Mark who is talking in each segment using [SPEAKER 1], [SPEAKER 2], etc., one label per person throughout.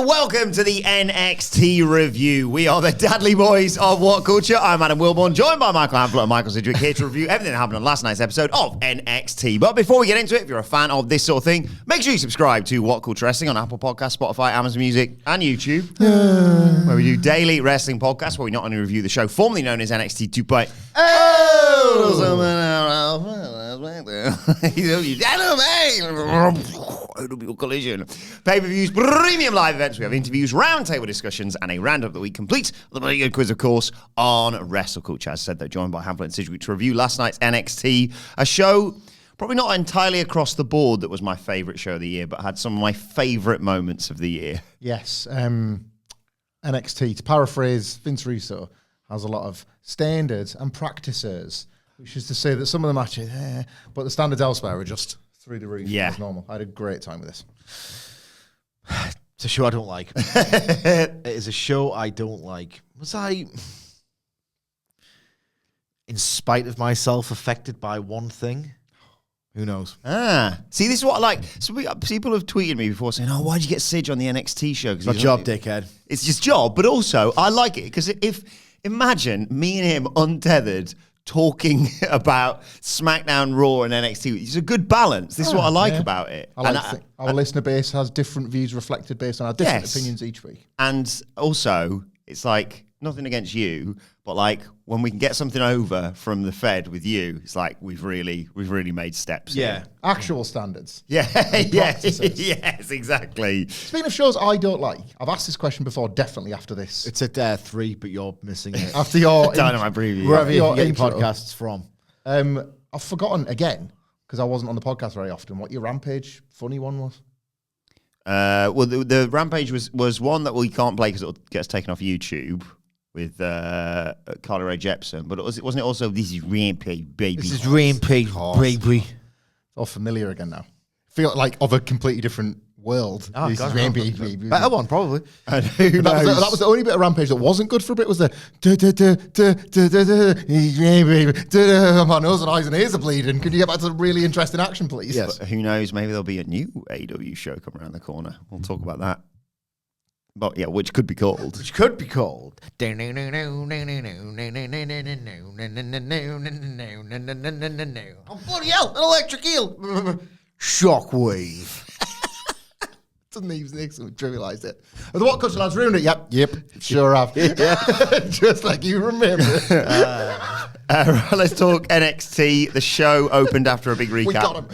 [SPEAKER 1] and welcome to the NXT review. We are the Dadley Boyz of WhatCulture. I'm Adam Wilborn, joined by Michael Hamflett and Michael Sidgwick, here to review everything that happened on last night's episode of NXT. But before we get into it, if you're a fan of this sort of thing, make sure you subscribe to WhatCulture Wrestling on Apple Podcasts, Spotify, Amazon Music, and YouTube, where we do daily wrestling podcasts, where we not only review the show formerly known as NXT 2.0, collision, pay-per-views, premium live events. We have interviews, roundtable discussions, and a roundup of the week complete. The very good quiz, of course, on WrestleCulture. As I said, they're joined by Hamflett and Sidgwick to review last night's NXT, a show probably not entirely across the board that was my favourite show of the year, but had some of my favourite moments of the year.
[SPEAKER 2] Yes, NXT, to paraphrase Vince Russo, has a lot of standards and practices, which is to say that some of the matches, but the standards elsewhere are just through the roof.
[SPEAKER 1] Yeah.
[SPEAKER 2] As normal. I had a great time with this.
[SPEAKER 3] It's a show I don't like. It is a show I don't like. Was I, in spite of myself, affected by one thing? Who knows?
[SPEAKER 1] See, this is what I like. So people have tweeted me before saying, "Oh, why'd you get Sidge on the NXT show?"
[SPEAKER 3] It's my job, dickhead.
[SPEAKER 1] It's his job, but also I like it because imagine me and him untethered talking about SmackDown, Raw, and NXT. It's a good balance. This is what I like about it.
[SPEAKER 2] Our listener base has different views reflected based on our different opinions each week.
[SPEAKER 1] And also, it's like, nothing against you, but like when we can get something over from the Fed with you, it's like we've really made steps.
[SPEAKER 3] Yeah.
[SPEAKER 2] Actual standards.
[SPEAKER 1] Yeah. Yes, exactly.
[SPEAKER 2] Speaking of shows I don't like, I've asked this question before, definitely after this.
[SPEAKER 3] It's at 3, but you're missing it.
[SPEAKER 2] After your
[SPEAKER 1] Dynamite preview.
[SPEAKER 3] Wherever you get your podcasts from.
[SPEAKER 2] I've forgotten again, because I wasn't on the podcast very often, what your Rampage funny one was.
[SPEAKER 1] Well, the Rampage was one that we can't play because it gets taken off YouTube with Carly Rae Jepsen, but wasn't it also "This is Rampage, baby"?
[SPEAKER 3] This is Rampage, baby.
[SPEAKER 2] It's all familiar again now. Feel like of a completely different world.
[SPEAKER 3] Oh,
[SPEAKER 2] this
[SPEAKER 3] God,
[SPEAKER 2] is Rampage, baby.
[SPEAKER 3] Better one, probably.
[SPEAKER 1] And who knows?
[SPEAKER 2] That was the only bit of Rampage that wasn't good for a bit. Was the my nose and eyes and ears are bleeding. Could you get back to the really interesting action, please?
[SPEAKER 1] Yes. But who knows? Maybe there'll be a new AEW show coming around the corner. We'll talk about that. But yeah, which could be called.
[SPEAKER 3] Which could be called.
[SPEAKER 1] Oh,
[SPEAKER 3] bloody hell, an electric eel. Shockwave.
[SPEAKER 2] Doesn't even trivialise it. The WhatCulture lads ruined it. Yep. Sure have. Just like you remember.
[SPEAKER 1] Let's talk NXT. The show opened after a big recap.
[SPEAKER 2] We got him.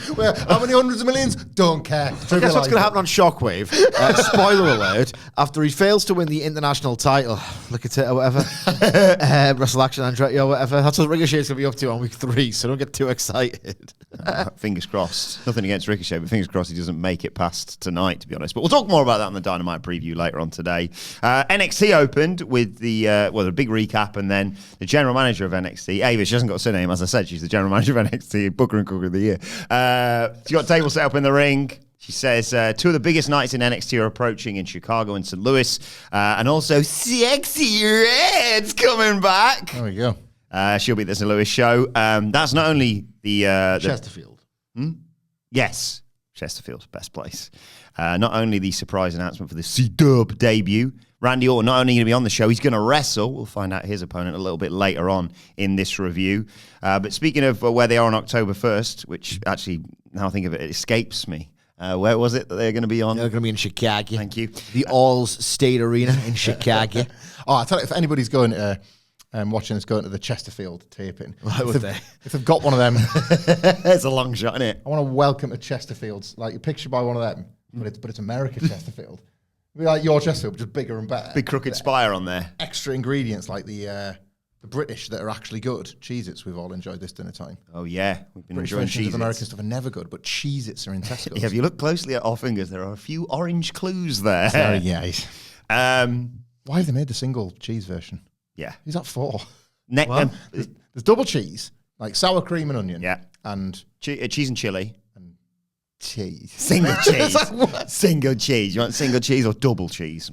[SPEAKER 2] How many hundreds of millions? Don't care.
[SPEAKER 3] Guess what's going to happen on Shockwave? Spoiler alert. After he fails to win the international title, look at it or whatever, Wrestle Action Andretti or whatever, that's what Ricochet's going to be up to on week 3, so don't get too excited.
[SPEAKER 1] Fingers crossed. Nothing against Ricochet, but fingers crossed he doesn't make it past tonight, to be honest. But we'll talk more about that on the Dynamite preview later on today. NXT opened with the big recap, and then the general manager of NXT, Ava, she hasn't got a surname, as I said, she's the general manager of NXT, Booker and Cooker of the Year. She's got a table set up in the ring. She says 2 of the biggest nights in NXT are approaching in Chicago and St. Louis, and also Sexy Red's coming back.
[SPEAKER 2] There we go.
[SPEAKER 1] She'll be at the St. Louis show. That's not only the
[SPEAKER 3] Chesterfield.
[SPEAKER 1] Yes, Chesterfield, best place. Not only the surprise announcement for the C-Dub debut, Randy Orton not only going to be on the show, he's going to wrestle. We'll find out his opponent a little bit later on in this review. But speaking of where they are on October 1st, which actually, now I think of it, it escapes me. Where was it that they're going to be on?
[SPEAKER 3] They're going to be in Chicago.
[SPEAKER 1] Thank you.
[SPEAKER 3] The Alls State Arena in Chicago.
[SPEAKER 2] I tell you, if anybody's going to watching us going to the Chesterfield taping,
[SPEAKER 3] Why would they?
[SPEAKER 2] If they've got one of them,
[SPEAKER 1] It's a long shot, isn't it?
[SPEAKER 2] I want to welcome to Chesterfields. Like a picture by one of them, but it's America Chesterfield. It'd be like your Chesterfield, but just bigger and better.
[SPEAKER 1] Big crooked spire on there.
[SPEAKER 2] Extra ingredients like the British that are actually good. Cheez-Its we've all enjoyed this dinner time.
[SPEAKER 1] Oh, yeah. We've been
[SPEAKER 2] British
[SPEAKER 1] enjoying
[SPEAKER 2] versions of
[SPEAKER 1] Cheez-Its.
[SPEAKER 2] American stuff are never good, but Cheez-Its are in Tesco's.
[SPEAKER 1] Yeah, if you look closely at our fingers, there are a few orange clues there.
[SPEAKER 2] Very nice.
[SPEAKER 1] Why
[SPEAKER 2] Why have they made the single cheese version?
[SPEAKER 1] Yeah.
[SPEAKER 2] Who's that for?
[SPEAKER 1] There's
[SPEAKER 2] double cheese, like sour cream and onion.
[SPEAKER 1] Yeah.
[SPEAKER 2] And
[SPEAKER 1] cheese and chili.
[SPEAKER 2] cheese.
[SPEAKER 1] Single cheese.
[SPEAKER 2] What?
[SPEAKER 1] Single cheese. You want single cheese or double cheese?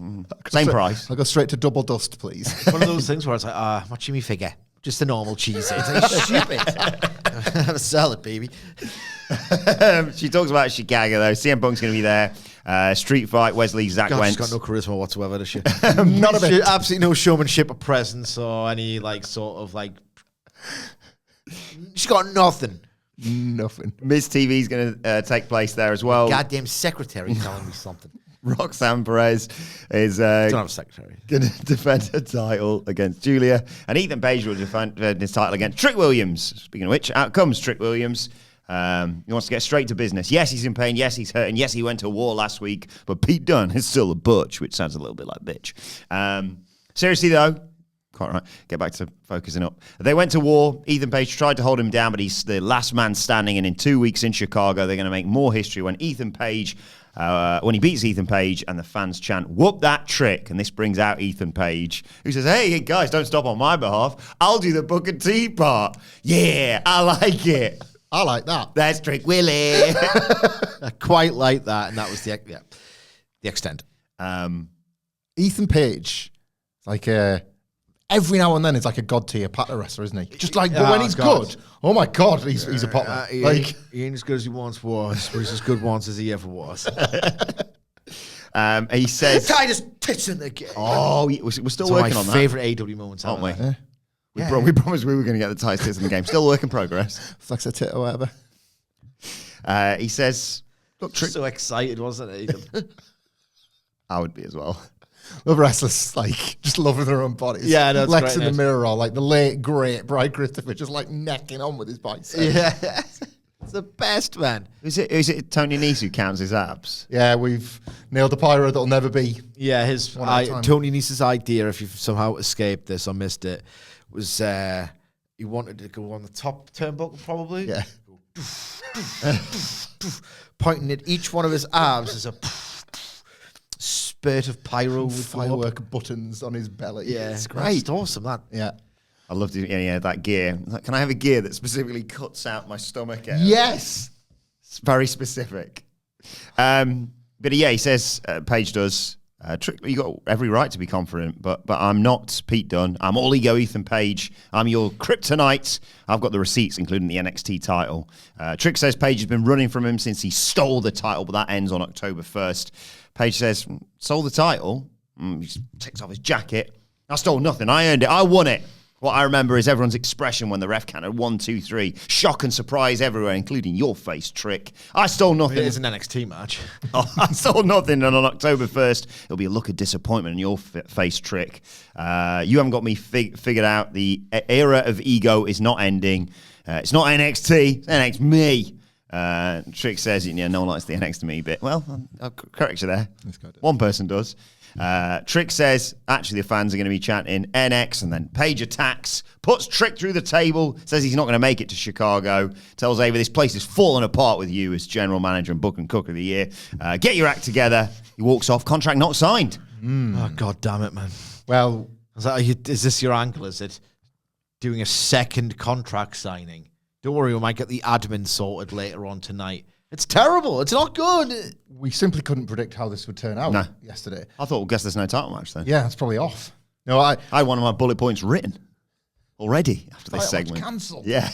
[SPEAKER 1] Same price.
[SPEAKER 2] I'll go straight to double dust, please.
[SPEAKER 3] One of those things where it's like, what's your figure? Just a normal cheese. It's like, stupid. Have a salad, baby.
[SPEAKER 1] She talks about Chicago, though. CM Punk's going to be there. Street fight, Wesley, Zach
[SPEAKER 3] God,
[SPEAKER 1] Wentz.
[SPEAKER 3] she's got no charisma whatsoever, does she?
[SPEAKER 2] Not a bit.
[SPEAKER 3] Absolutely no showmanship or presence or any she's got nothing.
[SPEAKER 2] Nothing.
[SPEAKER 1] Miz TV is going to take place there as well.
[SPEAKER 3] Goddamn secretary telling me something.
[SPEAKER 1] Roxanne Perez is
[SPEAKER 3] Don't have a secretary.
[SPEAKER 1] going to defend her title against Julia. And Ethan Page will defend his title against Trick Williams. Speaking of which, out comes Trick Williams. He wants to get straight to business. Yes, he's in pain. Yes, he's hurt. And yes, he went to war last week. But Pete Dunne is still a butch, which sounds a little bit like bitch. Seriously, though, quite right. Get back to focusing up. They went to war. Ethan Page tried to hold him down, but he's the last man standing. And in 2 weeks in Chicago, they're going to make more history when Ethan Page, when he beats Ethan Page, and the fans chant, "Whoop that trick!" And this brings out Ethan Page, who says, "Hey guys, don't stop on my behalf. I'll do the Booker T part. Yeah, I like it.
[SPEAKER 2] I like that.
[SPEAKER 1] That's Trick Willie."
[SPEAKER 3] I quite like that, and that was the extent.
[SPEAKER 2] Ethan Page, like every now and then, is like a god tier patter wrestler, isn't he? Just like, but when he's good, oh my god, he's a popper.
[SPEAKER 3] He ain't as good as he once was, but he's as good once as he ever was.
[SPEAKER 1] He says,
[SPEAKER 3] Titus tits in the game.
[SPEAKER 1] "Oh, we're still
[SPEAKER 3] It's
[SPEAKER 1] working
[SPEAKER 3] one
[SPEAKER 1] on
[SPEAKER 3] of my
[SPEAKER 1] that,
[SPEAKER 3] favourite AW moments,
[SPEAKER 1] aren't we?
[SPEAKER 3] haven't
[SPEAKER 1] We promised we were going to get the tight tits in the game. Still work in progress."
[SPEAKER 2] Flex a tit or whatever.
[SPEAKER 1] He says, "Look, Trick."
[SPEAKER 3] So excited, wasn't it, Ethan?
[SPEAKER 1] I would be as well.
[SPEAKER 2] Love wrestlers like just loving their own bodies.
[SPEAKER 3] Yeah, that's
[SPEAKER 2] Lex
[SPEAKER 3] great,
[SPEAKER 2] in the mirror, all like the late great Brian Christopher, just like necking on with his biceps.
[SPEAKER 3] Yeah. It's the best, man.
[SPEAKER 1] Is it Tony Nese who counts his abs?
[SPEAKER 2] Yeah, we've nailed a pyro that'll never be.
[SPEAKER 3] Yeah,
[SPEAKER 2] One at a time.
[SPEAKER 3] Tony Nese's idea, if you've somehow escaped this or missed it, was he wanted to go on the top turnbuckle, probably.
[SPEAKER 2] Yeah.
[SPEAKER 3] Pointing at each one of his abs as a spurt of pyro with
[SPEAKER 2] Firework buttons on his belly.
[SPEAKER 3] Yeah,
[SPEAKER 2] It's
[SPEAKER 3] great.
[SPEAKER 2] great.
[SPEAKER 3] Awesome, that.
[SPEAKER 2] Yeah.
[SPEAKER 1] I love that gear. Like, can I have a gear that specifically cuts out my stomach area?
[SPEAKER 2] Yes.
[SPEAKER 1] It's very specific. But yeah, he says, Page does, Trick, you got every right to be confident, but I'm not Pete Dunne. I'm all ego Ethan Page. I'm your kryptonite. I've got the receipts, including the NXT title. Trick says Page has been running from him since he stole the title, but that ends on October 1st. Page says, "Stole the title?" He takes off his jacket. "I stole nothing. I earned it. I won it." What I remember is everyone's expression when the ref counted 1, 2, 3. Shock and surprise everywhere, including your face, Trick. "I stole nothing."
[SPEAKER 3] It is an NXT match.
[SPEAKER 1] Oh, "I stole nothing, and on October 1st, it'll be a look of disappointment in your face, Trick. You haven't got me figured out. The era of ego is not ending. It's not NXT, it's NXT me." Trick says, "No one likes the NXT me bit." Well, I'll correct you there. One person does. Trick says, actually, the fans are going to be chanting NX, and then Page attacks, puts Trick through the table, says he's not going to make it to Chicago, tells Ava this place is falling apart with you as general manager and book and cook of the year. Get your act together. He walks off, contract not signed.
[SPEAKER 3] Oh, God damn it, man.
[SPEAKER 2] Well,
[SPEAKER 3] Is this your angle? Is it doing a second contract signing? Don't worry, we might get the admin sorted later on tonight. It's terrible. It's not good.
[SPEAKER 2] we simply couldn't predict how this would turn out yesterday.
[SPEAKER 1] I thought, well, guess there's no title match then.
[SPEAKER 2] Yeah, it's probably off. No, I
[SPEAKER 1] had one of my bullet points written already after this segment.
[SPEAKER 2] Cancelled.
[SPEAKER 1] Yeah.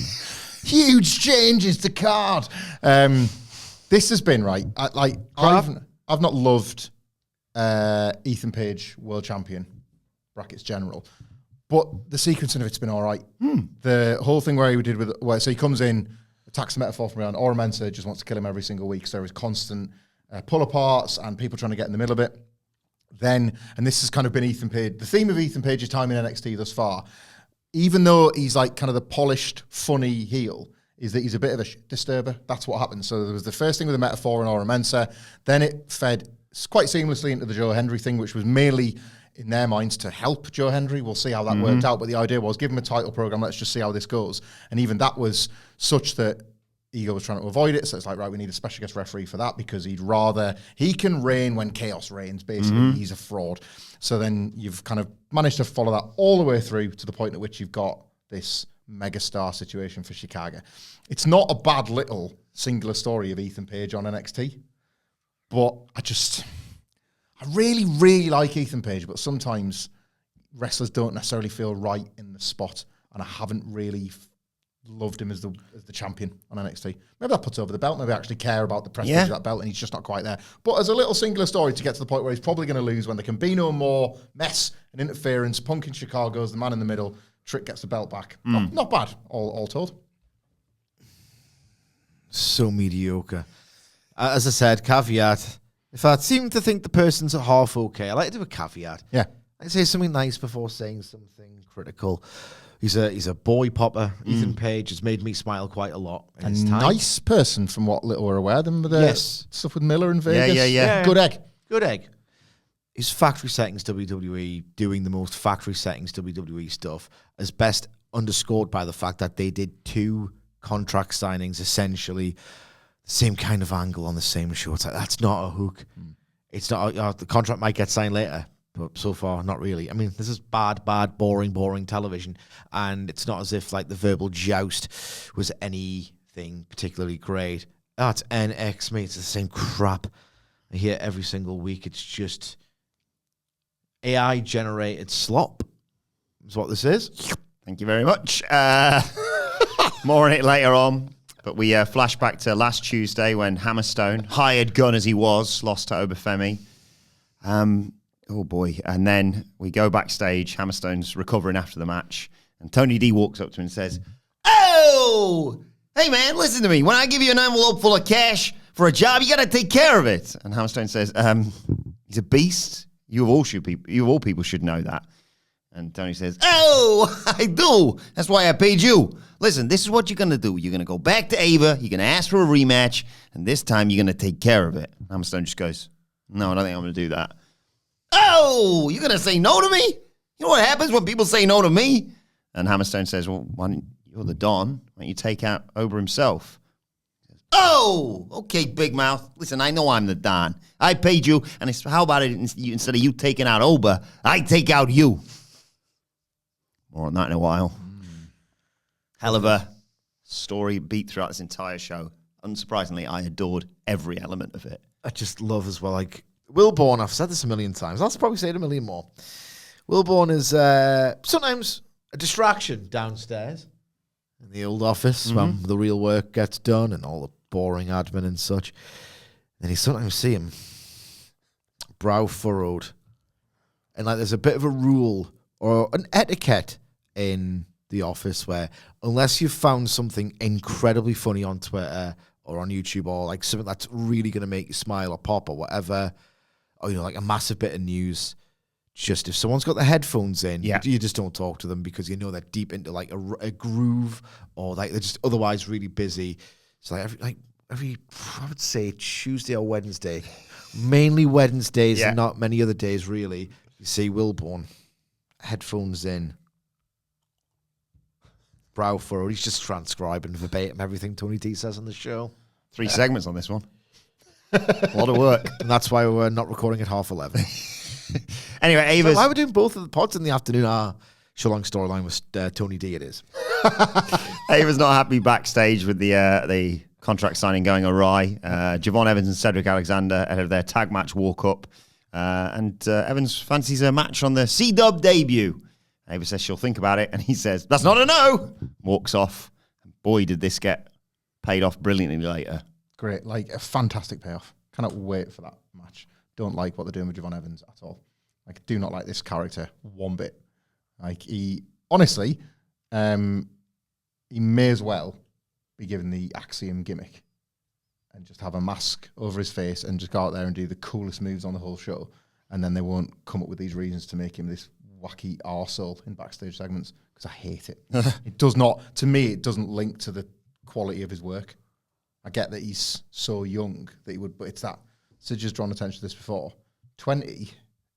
[SPEAKER 2] Huge changes to card. This has been right. I've not loved Ethan Page, world champion, brackets general, but the sequencing of it's been all right. The whole thing where he did so he comes in, attacks the metaphor from around. Ora Mensah just wants to kill him every single week. So there is constant pull aparts and people trying to get in the middle of it. Then, and this has kind of been Ethan Page, the theme of Ethan Page's time in NXT thus far, even though he's like kind of the polished, funny heel, is that he's a bit of a shit disturber. That's what happened. So there was the first thing with the metaphor and Ora Mensah. Then it fed quite seamlessly into the Joe Hendry thing, which was merely in their minds to help Joe Hendry. We'll see how that worked out. But the idea was give him a title program. Let's just see how this goes. And even that was such that Ego was trying to avoid it. So it's like, right, we need a special guest referee for that because he can reign when chaos reigns. Basically, he's a fraud. So then you've kind of managed to follow that all the way through to the point at which you've got this megastar situation for Chicago. It's not a bad little singular story of Ethan Page on NXT, but I really, really like Ethan Page, but sometimes wrestlers don't necessarily feel right in the spot, and I haven't really loved him as the champion on NXT. Maybe that puts over the belt. Maybe I actually care about the prestige of that belt, and he's just not quite there. But as a little singular story to get to the point where he's probably going to lose when there can be no more mess and interference. Punk in Chicago's the man in the middle. Trick gets the belt back. Not bad, all told.
[SPEAKER 3] So mediocre. As I said, caveat. If I seem to think the person's half okay, I like to do a caveat.
[SPEAKER 2] Yeah.
[SPEAKER 3] I say something nice before saying something critical. He's a boy popper. Ethan Page has made me smile quite a lot.
[SPEAKER 2] A nice person, from what little we're aware. Them with the stuff with Miller in Vegas.
[SPEAKER 1] Yeah.
[SPEAKER 2] Good egg.
[SPEAKER 3] Good egg. His factory settings WWE, doing the most factory settings WWE stuff, is best underscored by the fact that they did 2 contract signings, essentially the same kind of angle on the same show. It's like, that's not a hook. It's not. The contract might get signed later. But so far, not really. I mean, this is bad, boring television. And it's not as if, like, the verbal joust was anything particularly great. That's NX, mate. It's the same crap I hear every single week. It's just AI-generated slop is what this is.
[SPEAKER 1] Thank you very much. More on it later on. But we flash back to last Tuesday when Hammerstone, hired gun as he was, lost to Obafemi. Oh, boy. And then we go backstage. Hammerstone's recovering after the match. And Tony D walks up to him and says, "Oh, hey, man, listen to me. When I give you an envelope full of cash for a job, you got to take care of it." And Hammerstone says, "He's a beast. You of all people should know that." And Tony says, "Oh, I do. That's why I paid you. Listen, this is what you're going to do. You're going to go back to Ava. You're going to ask for a rematch. And this time you're going to take care of it." Hammerstone just goes, "No, I don't think I'm going to do that." "Oh, you're going to say no to me? You know what happens when people say no to me?" And Hammerstone says, "Well, why don't you're the Don. Why don't you take out Oba himself?" "Oh, okay, big mouth. Listen, I know I'm the Don. I paid you, and how about it instead of you taking out Oba, I take out you." More on that in a while. Hell of a story beat throughout this entire show. Unsurprisingly, I adored every element of it.
[SPEAKER 3] I just love as well, like, Will Bourne, I've said this a million times. I'll probably say it a million more. Will Bourne is sometimes a distraction downstairs in the old office when the real work gets done and all the boring admin and such. Then you sometimes see him brow furrowed. And like there's a bit of a rule or an etiquette in the office where unless you've found something incredibly funny on Twitter or on YouTube or like something that's really going to make you smile or pop or whatever, or, you know, like a massive bit of news, just if someone's got the headphones in, you just don't talk to them because you know they're deep into like a groove or like they're just otherwise really busy. So like every I would say Tuesday or Wednesday, mainly Wednesdays and not many other days really, you see Will Bourne, headphones in, brow furrowed. He's just transcribing verbatim everything Tony D says on the show.
[SPEAKER 1] 3 segments on this one. A lot of work.
[SPEAKER 3] And that's why we're not recording at 11:30.
[SPEAKER 1] Anyway, Ava's...
[SPEAKER 3] So why we're doing both of the pods in the afternoon? Show long storyline with Tony D it is.
[SPEAKER 1] Ava's not happy backstage with the contract signing going awry. Javon Evans and Cedric Alexander ahead of their tag match walk up. And Evans fancies a match on the C-Dub debut. Ava says she'll think about it. And he says, "That's not a no." Walks off. Boy, did this get paid off brilliantly later.
[SPEAKER 2] Great, like a fantastic payoff. Cannot wait for that match. Don't like what they're doing with Javon Evans at all. Like, do not like this character one bit. Like, he honestly, he may as well be given the Axiom gimmick and just have a mask over his face and just go out there and do the coolest moves on the whole show. And then they won't come up with these reasons to make him this wacky arsehole in backstage segments because I hate it. It does not, to me, it doesn't link to the quality of his work. I get that he's so young that he would, but it's that. Sidge's drawn attention to this before. 20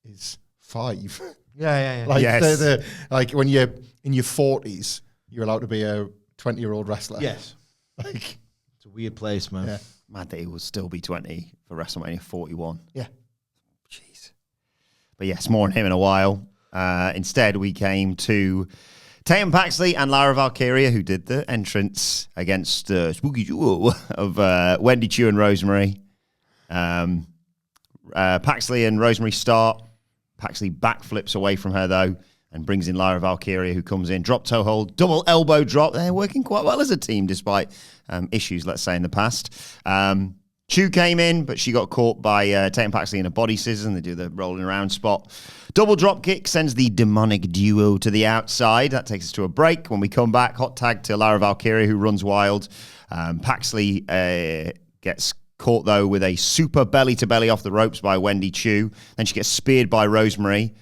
[SPEAKER 2] is 5.
[SPEAKER 3] Yeah.
[SPEAKER 2] Like,
[SPEAKER 1] yes.
[SPEAKER 2] Like when you're in your 40s, you're allowed to be a 20-year-old wrestler.
[SPEAKER 3] Yes.
[SPEAKER 2] Like,
[SPEAKER 3] it's a weird place, man.
[SPEAKER 2] Yeah.
[SPEAKER 1] Mad that he will still be 20 for WrestleMania 41.
[SPEAKER 2] Yeah.
[SPEAKER 1] Jeez. But yes, more on him in a while. Instead, we came to Tatum Paxley and Lara Valkyria, who did the entrance against Spooky Duo of Wendy Chu and Rosemary. Paxley and Rosemary start. Paxley backflips away from her, though, and brings in Lyra Valkyria, who comes in, drop toe hold, double elbow drop. They're working quite well as a team, despite issues, let's say, in the past. Chu came in, but she got caught by Tatum Paxley in a body scissors, and they do the rolling around spot. Double drop kick sends the demonic duo to the outside. That takes us to a break. When we come back, hot tag to Lyra Valkyria, who runs wild. Paxley gets caught, though, with a super belly-to-belly off the ropes by Wendy Chu. Then she gets speared by Rosemary.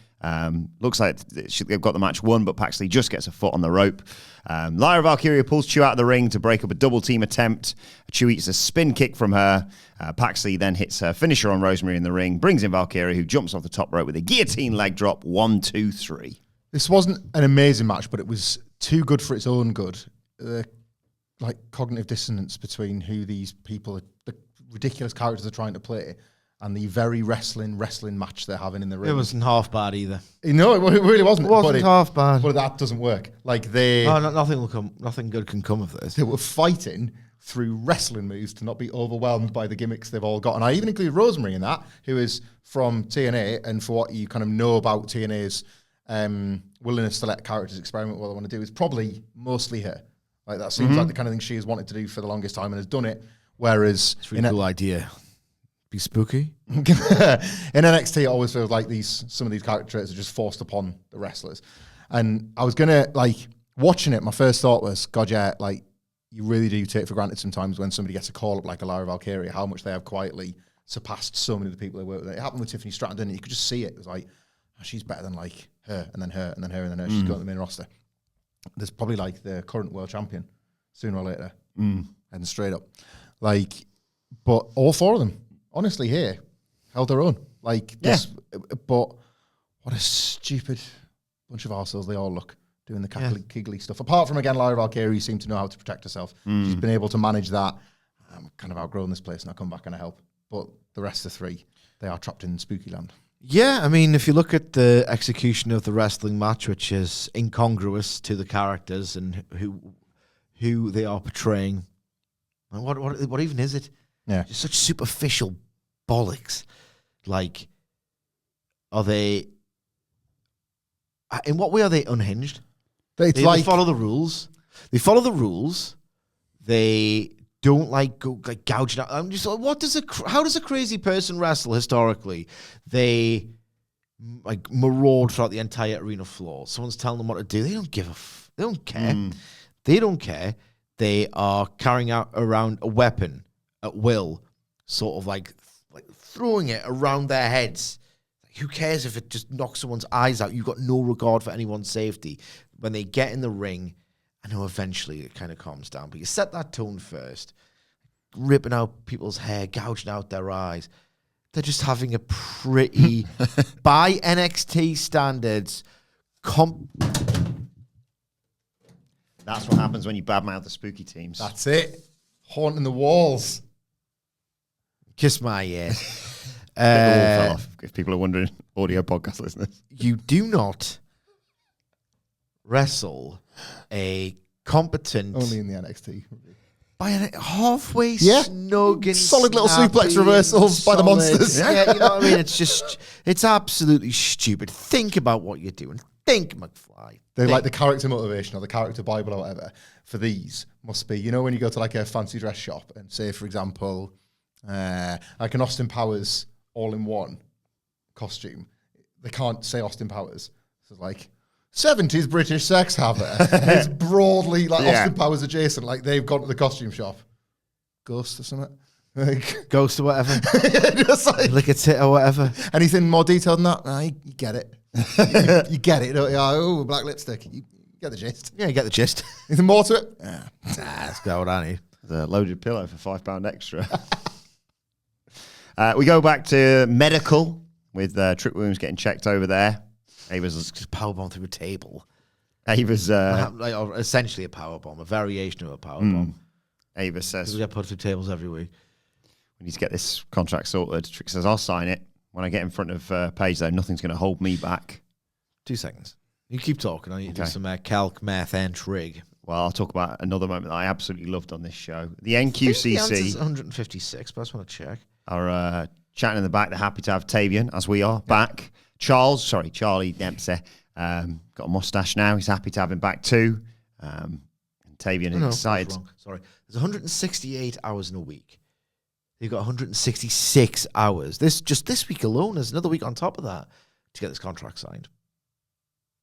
[SPEAKER 1] Looks like they've got the match won, but Paxley just gets a foot on the rope. Lyra Valkyria pulls Chu out of the ring to break up a double team attempt. Chu eats a spin kick from her. Paxley then hits her finisher on Rosemary in the ring, brings in Valkyria, who jumps off the top rope with a guillotine leg drop. 1, 2, 3.
[SPEAKER 2] This wasn't an amazing match, but it was too good for its own good. Like cognitive dissonance between who these people, the ridiculous characters are trying to play, and the very wrestling match they're having in the ring.
[SPEAKER 3] It wasn't half bad either.
[SPEAKER 2] No, it really wasn't.
[SPEAKER 3] It wasn't half bad.
[SPEAKER 2] But that doesn't work. Like
[SPEAKER 3] nothing good can come of this.
[SPEAKER 2] They were fighting through wrestling moves to not be overwhelmed by the gimmicks they've all got. And I even include Rosemary in that, who is from TNA, and for what you kind of know about TNA's willingness to let characters experiment what they want to do, is probably mostly her. Like that seems like the kind of thing she has wanted to do for the longest time and has done it. Whereas
[SPEAKER 3] it's a really cool idea. Be spooky.
[SPEAKER 2] In NXT, it always feels like some of these character traits are just forced upon the wrestlers. And I was gonna watching it. My first thought was, God, yeah, like you really do take for granted sometimes when somebody gets a call up like a Lyra Valkyria, how much they have quietly surpassed so many of the people they work with. It happened with Tiffany Stratton, didn't it? You could just see it. It was like, oh, she's better than like her, and then her, and then her, and then her. She's got the main roster. There's probably like the current world champion sooner or later, and straight up, but all four of them, honestly, here held their own. This, but what a stupid bunch of arseholes they all look doing the kiggly stuff. Apart from again, Lyra Valkyria, who seemed to know how to protect herself. She's been able to manage that. I'm kind of outgrown this place, and I'll come back and I help. But the rest of the three, they are trapped in spooky land.
[SPEAKER 3] Yeah, I mean, if you look at the execution of the wrestling match, which is incongruous to the characters and who they are portraying, what even is it?
[SPEAKER 2] Yeah,
[SPEAKER 3] just such superficial bollocks. Like, are they? In what way are they unhinged? They follow the rules. They follow the rules. They don't go gouging out. I'm just how does a crazy person wrestle historically? They maraud throughout the entire arena floor. Someone's telling them what to do. They don't give they don't care. They don't care. They are carrying out around a weapon at will, sort of like throwing it around their heads. Who cares if it just knocks someone's eyes out? You've got no regard for anyone's safety. When they get in the ring, I know eventually it kind of calms down, but you set that tone first, ripping out people's hair, gouging out their eyes. They're just having a pretty, by NXT standards,
[SPEAKER 1] That's what happens when you badmouth the spooky teams.
[SPEAKER 2] That's it. Haunting the walls.
[SPEAKER 3] Kiss my ass.
[SPEAKER 1] Fell off, if people are wondering, audio podcast listeners.
[SPEAKER 3] You do not wrestle a competent...
[SPEAKER 2] Only in the NXT.
[SPEAKER 3] By halfway snug and
[SPEAKER 2] solid little suplex reversals by the monsters.
[SPEAKER 3] Yeah, you know what I mean? It's absolutely stupid. Think about what you're doing. Think, McFly.
[SPEAKER 2] They're like the character motivation or the character Bible or whatever for these must be, when you go to like a fancy dress shop and say, for example, like an Austin Powers all-in-one costume, they can't say Austin Powers. So it's like 70s British sex haver. It's broadly like Austin Powers adjacent, like they've gone to the costume shop. Ghost or something.
[SPEAKER 3] Ghost or whatever.
[SPEAKER 2] Just
[SPEAKER 3] like a tit or whatever.
[SPEAKER 2] Anything more detailed than that? Nah, you get it. you get it. Don't you? Oh, black lipstick. You get the gist.
[SPEAKER 3] Yeah, you get the gist.
[SPEAKER 2] Anything more to it?
[SPEAKER 3] Nah, that's got what I need.
[SPEAKER 1] The loaded pillow for £5 extra. We go back to medical with Trick Williams getting checked over there.
[SPEAKER 3] Ava's just powerbomb through a table.
[SPEAKER 1] Ava's
[SPEAKER 3] essentially a powerbomb, a variation of a powerbomb.
[SPEAKER 1] Ava says
[SPEAKER 3] we get put through tables every week.
[SPEAKER 1] We need to get this contract sorted. Trick says, I'll sign it. When I get in front of Paige, though, nothing's going to hold me back.
[SPEAKER 3] 2 seconds. You keep talking. I need to do some calc, math, and trig.
[SPEAKER 1] Well, I'll talk about another moment that I absolutely loved on this show. The NQCC.
[SPEAKER 3] I think the answer's 156, but I just want to check.
[SPEAKER 1] Are chatting in the back. They're happy to have Tavian, as we are, back. Charlie Dempsey Got a mustache now. He's happy to have him back too. And Tavian is excited.
[SPEAKER 3] Sorry. There's 168 hours in a week. You've got 166 hours. This week alone is another week on top of that to get this contract signed.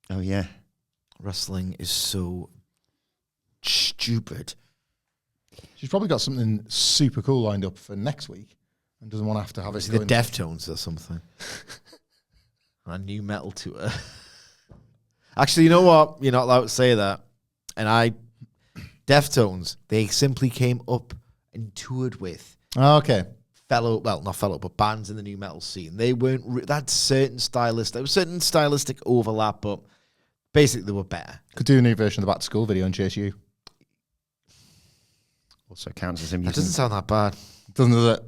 [SPEAKER 1] Oh, yeah.
[SPEAKER 3] Wrestling is so stupid.
[SPEAKER 2] She's probably got something super cool lined up for next week and doesn't want to have it.
[SPEAKER 3] The Deftones or something. A new metal tour. Actually, you know what? You're not allowed to say that. And Deftones, they simply came up and toured with
[SPEAKER 2] not fellow,
[SPEAKER 3] but bands in the new metal scene. They weren't, there was certain stylistic overlap, but basically they were better.
[SPEAKER 2] Could do a new version of the Back to School video and chase you.
[SPEAKER 1] Also counts as him.
[SPEAKER 3] That doesn't sound that bad.
[SPEAKER 2] Doesn't it?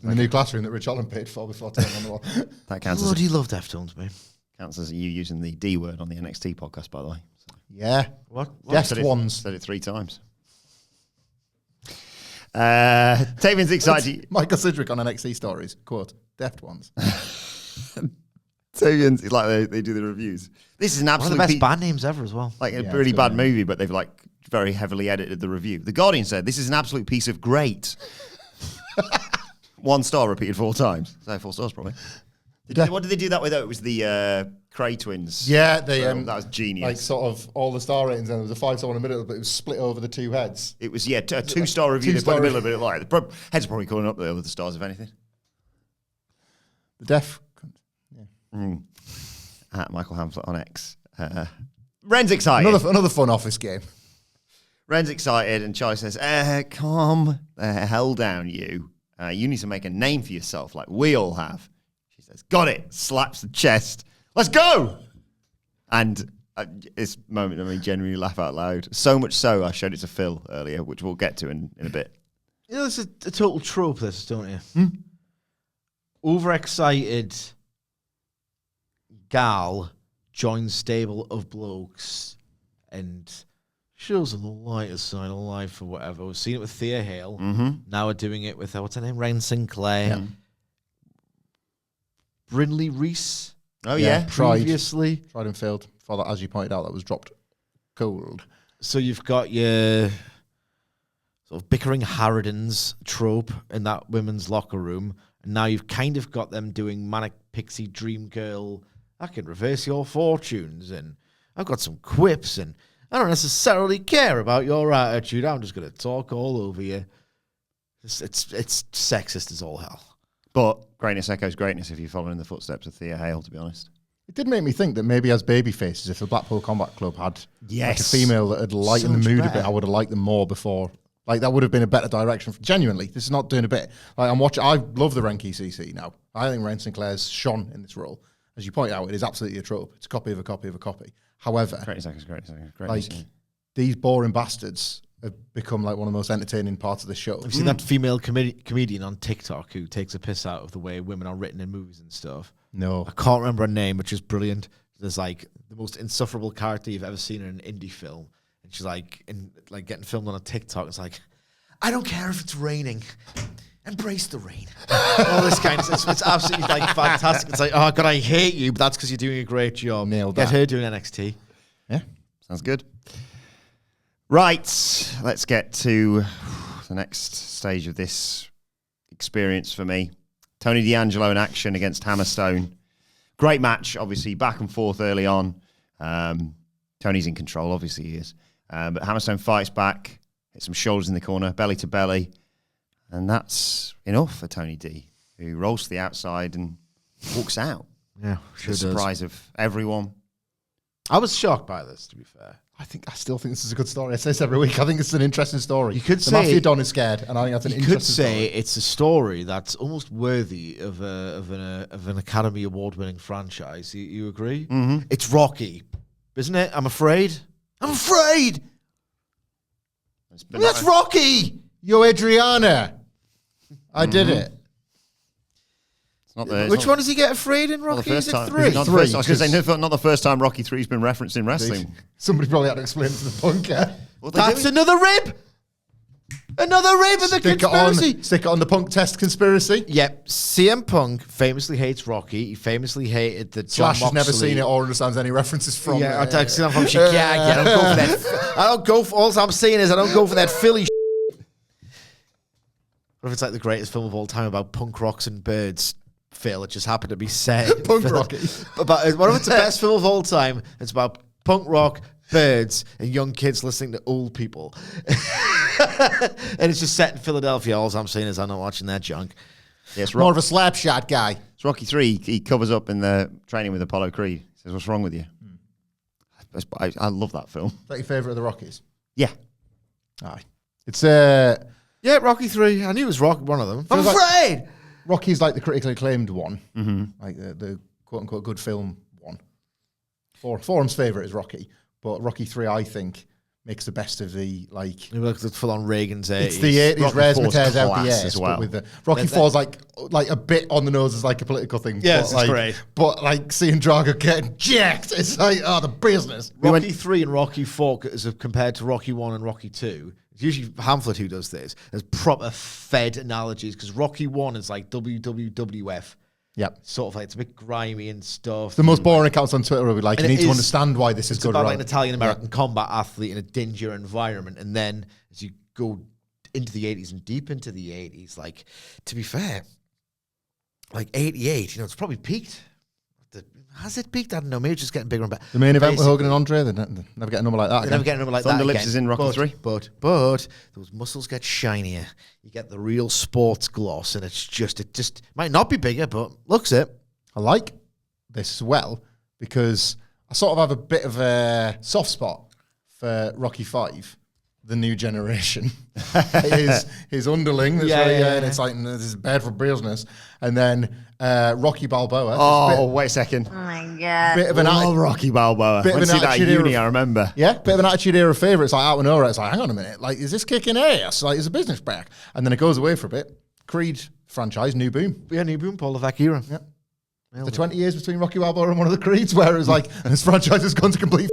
[SPEAKER 2] In the new classroom that Rich Holland paid for before turning on the wall.
[SPEAKER 1] That counts
[SPEAKER 3] Lord, you love Deftones, man.
[SPEAKER 1] Counts as you using the D word on the NXT podcast, by the way. So.
[SPEAKER 2] Yeah.
[SPEAKER 3] What?
[SPEAKER 2] Deft ones.
[SPEAKER 1] Said it 3 times. Tavian's excited.
[SPEAKER 2] Michael Sidgwick on NXT stories. Quote, deft ones.
[SPEAKER 1] Tavian's, it's like they do the reviews. This is an absolute...
[SPEAKER 3] One of the best band names ever as well.
[SPEAKER 1] Like a really bad movie, but they've like very heavily edited the review. The Guardian said, this is an absolute piece of great. 1 star repeated 4 times. So 4 stars probably. What did they do that with? It was the Cray twins.
[SPEAKER 2] Yeah, they
[SPEAKER 1] that was genius.
[SPEAKER 2] Like sort of all the star ratings, and there was a 5-star in the middle, but it was split over the 2 heads.
[SPEAKER 1] It was a 2-star review. They put in the middle of it. Like the heads are probably calling up there with the stars, if anything.
[SPEAKER 2] The deaf.
[SPEAKER 1] Yeah. At Michael Hamflet on X. Ren's excited.
[SPEAKER 2] Another fun office game.
[SPEAKER 1] Ren's excited, and Charlie says, "Calm the hell down, you. You need to make a name for yourself, like we all have." She says, "Got it." Slaps the chest. "Let's go!" And this moment, I mean, genuinely laugh out loud. So much so, I showed it to Phil earlier, which we'll get to in a bit.
[SPEAKER 3] You know, it's a total trope, this, don't you? Overexcited gal joins stable of blokes and shows them the lighter side of life or whatever. We've seen it with Thea Hale. Now we're doing it with, what's her name? Ren Sinclair.
[SPEAKER 1] Yeah.
[SPEAKER 3] Brinley Reese.
[SPEAKER 1] Oh, yeah.
[SPEAKER 3] Previously.
[SPEAKER 2] Tried and failed. For that, as you pointed out, that was dropped cold.
[SPEAKER 3] So you've got your sort of bickering harridans trope in that women's locker room. And now you've kind of got them doing manic pixie dream girl. I can reverse your fortunes, and I've got some quips, and I don't necessarily care about your attitude. I'm just going to talk all over you. It's sexist as all hell.
[SPEAKER 1] But greatness echoes greatness if you follow in the footsteps of Thea Hale, to be honest.
[SPEAKER 2] It did make me think that maybe as baby faces, if the Blackpool Combat Club had like a female that had lightened the mood a bit, I would have liked them more before. Like, that would have been a better direction. Genuinely, this is not doing a bit. Like, I love the Renki CC now. I think Ren Sinclair's shone in this role. As you point out, it is absolutely a trope. It's a copy of a copy of a copy. However, these boring bastards have become like one of the most entertaining parts of the show.
[SPEAKER 3] I've seen that female comedian on TikTok who takes a piss out of the way women are written in movies and stuff.
[SPEAKER 2] No.
[SPEAKER 3] I can't remember her name, which is brilliant. There's like the most insufferable character you've ever seen in an indie film. And she's like, getting filmed on a TikTok. It's like, I don't care if it's raining. Embrace the rain. All this kind of stuff. It's absolutely like fantastic. It's like, oh God, I hate you, but that's because you're doing a great job.
[SPEAKER 2] Nailed
[SPEAKER 3] Get
[SPEAKER 2] that.
[SPEAKER 3] her doing NXT.
[SPEAKER 2] Yeah.
[SPEAKER 1] Sounds good. Right, let's get to the next stage of this experience for me. Tony D'Angelo in action against Hammerstone. Great match, obviously, back and forth early on. Tony's in control, obviously he is. But Hammerstone fights back, hits some shoulders in the corner, belly to belly. And that's enough for Tony D, who rolls to the outside and walks out.
[SPEAKER 3] Yeah, sure
[SPEAKER 1] to the surprise of everyone.
[SPEAKER 3] I was shocked by this, to be fair.
[SPEAKER 2] I still think this is a good story. I say this every week. I think it's an interesting story.
[SPEAKER 3] You could
[SPEAKER 2] the
[SPEAKER 3] say
[SPEAKER 2] Mafia Don is scared, and I think that's an interesting story.
[SPEAKER 3] You could say it's a story that's almost worthy of an Academy Award-winning franchise. You agree?
[SPEAKER 1] Mm-hmm.
[SPEAKER 3] It's Rocky, isn't it? I'm afraid. That's Rocky.
[SPEAKER 2] Yo, Adriana. I did it.
[SPEAKER 3] Which one does he get afraid in Rocky? Is it 3?
[SPEAKER 1] Not the first, I was going to say, not the first time Rocky 3's been referenced in wrestling.
[SPEAKER 2] Somebody probably had to explain it to the punker.
[SPEAKER 3] That's another rib. Another rave of the conspiracy.
[SPEAKER 2] Stick it on the Punk test conspiracy.
[SPEAKER 3] Yep, CM Punk famously hates Rocky. He famously hated the John
[SPEAKER 2] Slash
[SPEAKER 3] Moxley.
[SPEAKER 2] has never seen it or understands any references from
[SPEAKER 3] Yeah,
[SPEAKER 2] it.
[SPEAKER 3] I'm from Chicago. I don't go for that. I don't go for. All I'm saying is I don't go for that Philly. What if it's like the greatest film of all time about punk rocks and birds? Phil, it just happened to be said.
[SPEAKER 2] Punk Rocky.
[SPEAKER 3] What if it's the best film of all time? It's about punk rock, birds, and young kids listening to old people. And it's just set in Philadelphia. All I'm saying is I'm not watching that junk.
[SPEAKER 1] Yes,
[SPEAKER 2] More of a slap shot guy.
[SPEAKER 1] It's Rocky 3. He covers up in the training with Apollo Creed. He says, "What's wrong with you?" I love that film.
[SPEAKER 2] Is that your favourite of the Rockies?
[SPEAKER 1] Yeah.
[SPEAKER 2] Aye. It's
[SPEAKER 3] Yeah, Rocky 3. I knew it was one of them. I'm afraid.
[SPEAKER 2] Rocky's like the critically acclaimed one, like the quote unquote good film one. Forum's favourite is Rocky, but Rocky 3 I think makes the best of the like.
[SPEAKER 3] Maybe like the full on Reagan's 80s.
[SPEAKER 2] It's the 80s,
[SPEAKER 1] Rocky
[SPEAKER 2] Rares
[SPEAKER 1] 4's
[SPEAKER 2] Matears out the
[SPEAKER 1] class
[SPEAKER 2] air
[SPEAKER 1] as well.
[SPEAKER 2] With the Rocky 4's like a bit on the nose as like a political thing.
[SPEAKER 3] Yes,
[SPEAKER 2] but
[SPEAKER 3] it's
[SPEAKER 2] like,
[SPEAKER 3] great.
[SPEAKER 2] But like seeing Drago getting jacked, it's like the business.
[SPEAKER 3] Rocky 3 and Rocky 4 is compared to Rocky 1 and Rocky 2. It's usually Hamlet who does this. There's proper fed analogies because Rocky 1 is like WWF.
[SPEAKER 2] Yep.
[SPEAKER 3] Sort of like it's a bit grimy and stuff.
[SPEAKER 2] The most boring accounts on Twitter will be like,
[SPEAKER 3] And
[SPEAKER 2] you
[SPEAKER 3] it
[SPEAKER 2] need to
[SPEAKER 3] is-
[SPEAKER 2] understand why this is
[SPEAKER 3] It's
[SPEAKER 2] good.
[SPEAKER 3] about like
[SPEAKER 2] right?
[SPEAKER 3] an Italian-American combat athlete in a dingy environment. And then as you go into the 80s and deep into the 80s, like, to be fair, like 88, it's probably peaked. Has it peaked? I don't know. Maybe it's just getting bigger and better.
[SPEAKER 2] The main event with
[SPEAKER 3] Basically-
[SPEAKER 2] Hogan and Andre, they never get a number like that
[SPEAKER 3] They
[SPEAKER 2] again.
[SPEAKER 3] never get a number like
[SPEAKER 1] Thunder
[SPEAKER 3] that
[SPEAKER 1] Lips
[SPEAKER 3] again.
[SPEAKER 1] is in Rocky 3.
[SPEAKER 3] But those muscles get shinier. You get the real sports gloss, and it just might not be bigger, but looks it.
[SPEAKER 2] I like this as well because I sort of have a bit of a soft spot for Rocky 5, the new generation. his underling, that's and it's like this is bad for business. And then Rocky Balboa.
[SPEAKER 1] Oh, wait a second.
[SPEAKER 4] Oh my god.
[SPEAKER 2] Bit of an
[SPEAKER 1] Oh, Rocky Balboa.
[SPEAKER 2] bit of
[SPEAKER 1] Went
[SPEAKER 2] an
[SPEAKER 1] to see that at
[SPEAKER 2] attitude
[SPEAKER 1] uni,
[SPEAKER 2] era.
[SPEAKER 1] I remember.
[SPEAKER 2] Yeah, bit of an attitude era favourite. It's like out of nowhere. It's like, hang on a minute. Like, is this kicking ass? Like, is the business back? And then it goes away for a bit. Creed franchise, new boom.
[SPEAKER 3] Yeah, new boom, Paul Levesque era.
[SPEAKER 2] Yeah. The 20 years between Rocky Balboa and one of the Creeds, where it was like, this franchise has gone to complete.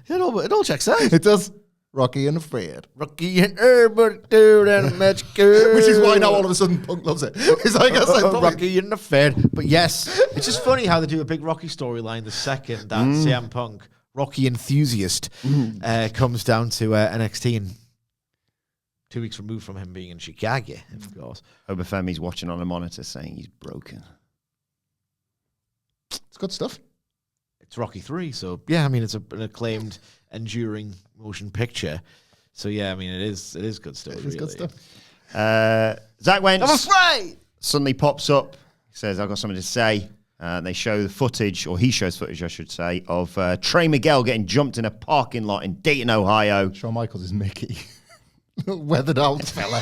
[SPEAKER 3] It all checks out.
[SPEAKER 2] It does. Rocky and Fred.
[SPEAKER 3] Rocky and everybody do that much good.
[SPEAKER 2] Which is why now all of a sudden Punk loves it. It's like, I said, probably-
[SPEAKER 3] Rocky and the Fed. But yes, it's just funny how they do a big Rocky storyline the second that CM Punk, Rocky enthusiast, comes down to NXT and 2 weeks removed from him being in Chicago, of course.
[SPEAKER 1] Obafemi's watching on a monitor saying he's broken.
[SPEAKER 2] It's good stuff.
[SPEAKER 3] It's Rocky 3, so yeah, I mean it's an acclaimed, enduring motion picture. So yeah, I mean it is good stuff.
[SPEAKER 2] It is good stuff.
[SPEAKER 1] Zach Wentz
[SPEAKER 3] I'm afraid.
[SPEAKER 1] suddenly pops up. He says, "I've got something to say." They show the footage, or he shows footage, I should say, of Trey Miguel getting jumped in a parking lot in Dayton, Ohio.
[SPEAKER 2] Shawn Michaels is Mickey. Weathered out fella.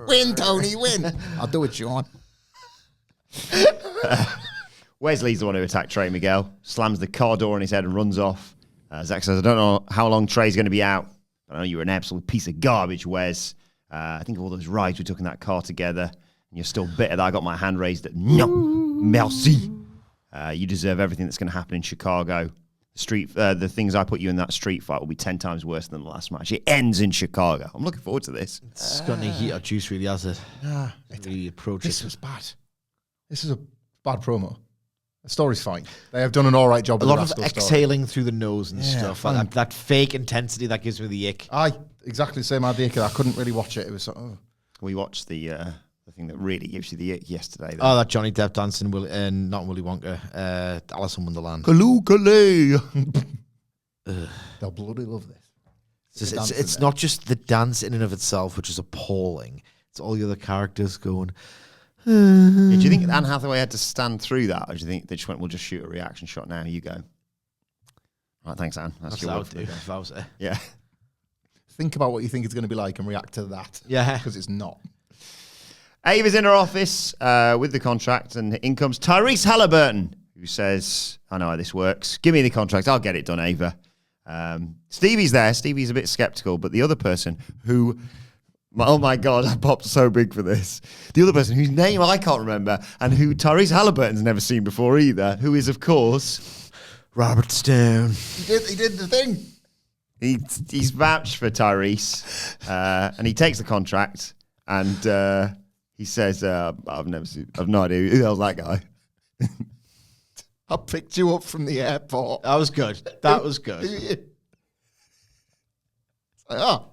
[SPEAKER 2] Win, Tony, win. I'll do it, Sean.
[SPEAKER 1] Wesley's the one who attacked Trey Miguel, slams the car door on his head and runs off. Zach says, "I don't know how long Trey's going to be out, but I know you're an absolute piece of garbage, Wes. I think of all those rides we took in that car together, and you're still bitter that I got my hand raised at no, merci. You deserve everything that's going to happen in Chicago. The things I put you in that street fight will be 10 times worse than the last match. It ends in Chicago. I'm looking forward to this."
[SPEAKER 3] It's got any heat or juice, really, has it? Really approach
[SPEAKER 2] This
[SPEAKER 3] it.
[SPEAKER 2] was bad. This is a bad promo. The story's fine. They have done an all right job
[SPEAKER 3] A
[SPEAKER 2] with the
[SPEAKER 3] lot of
[SPEAKER 2] Rascal story.
[SPEAKER 3] exhaling through the nose and
[SPEAKER 2] Yeah,
[SPEAKER 3] stuff.
[SPEAKER 2] fun.
[SPEAKER 3] Like that fake intensity that gives me the ick.
[SPEAKER 2] Exactly the same idea. I couldn't really watch it. It was
[SPEAKER 1] We watched the thing that really gives you the ick yesterday.
[SPEAKER 3] Oh, that Johnny Depp dancing, not Willy Wonka, Alice in Wonderland.
[SPEAKER 2] they'll bloody love this.
[SPEAKER 3] It's not just the dance in and of itself, which is appalling. It's all the other characters going.
[SPEAKER 1] Yeah, do you think Anne Hathaway had to stand through that, or do you think they just went, "We'll just shoot a reaction shot now, you go"? All right, thanks, Anne. That's your
[SPEAKER 3] what I
[SPEAKER 1] word
[SPEAKER 3] would
[SPEAKER 1] for
[SPEAKER 3] do
[SPEAKER 1] it.
[SPEAKER 3] if I was there.
[SPEAKER 1] Yeah.
[SPEAKER 2] Think about what you think it's going to be like and react to that.
[SPEAKER 3] Yeah.
[SPEAKER 2] Because it's not.
[SPEAKER 1] Ava's in her office with the contract, and in comes Tyrese Halliburton, who says, "I know how this works. Give me the contract. I'll get it done, Ava." Stevie's there. Stevie's a bit skeptical, but the other person who... Oh my God, I popped so big for this. The other person whose name I can't remember and who Tyrese Halliburton's never seen before either, who is, of course,
[SPEAKER 3] Robert Stone.
[SPEAKER 2] He did the thing.
[SPEAKER 1] He's vouched for Tyrese, and he takes the contract, and he says, I've no idea who the hell's that guy.
[SPEAKER 2] I picked you up from the airport.
[SPEAKER 3] That was good.
[SPEAKER 2] It's like, oh,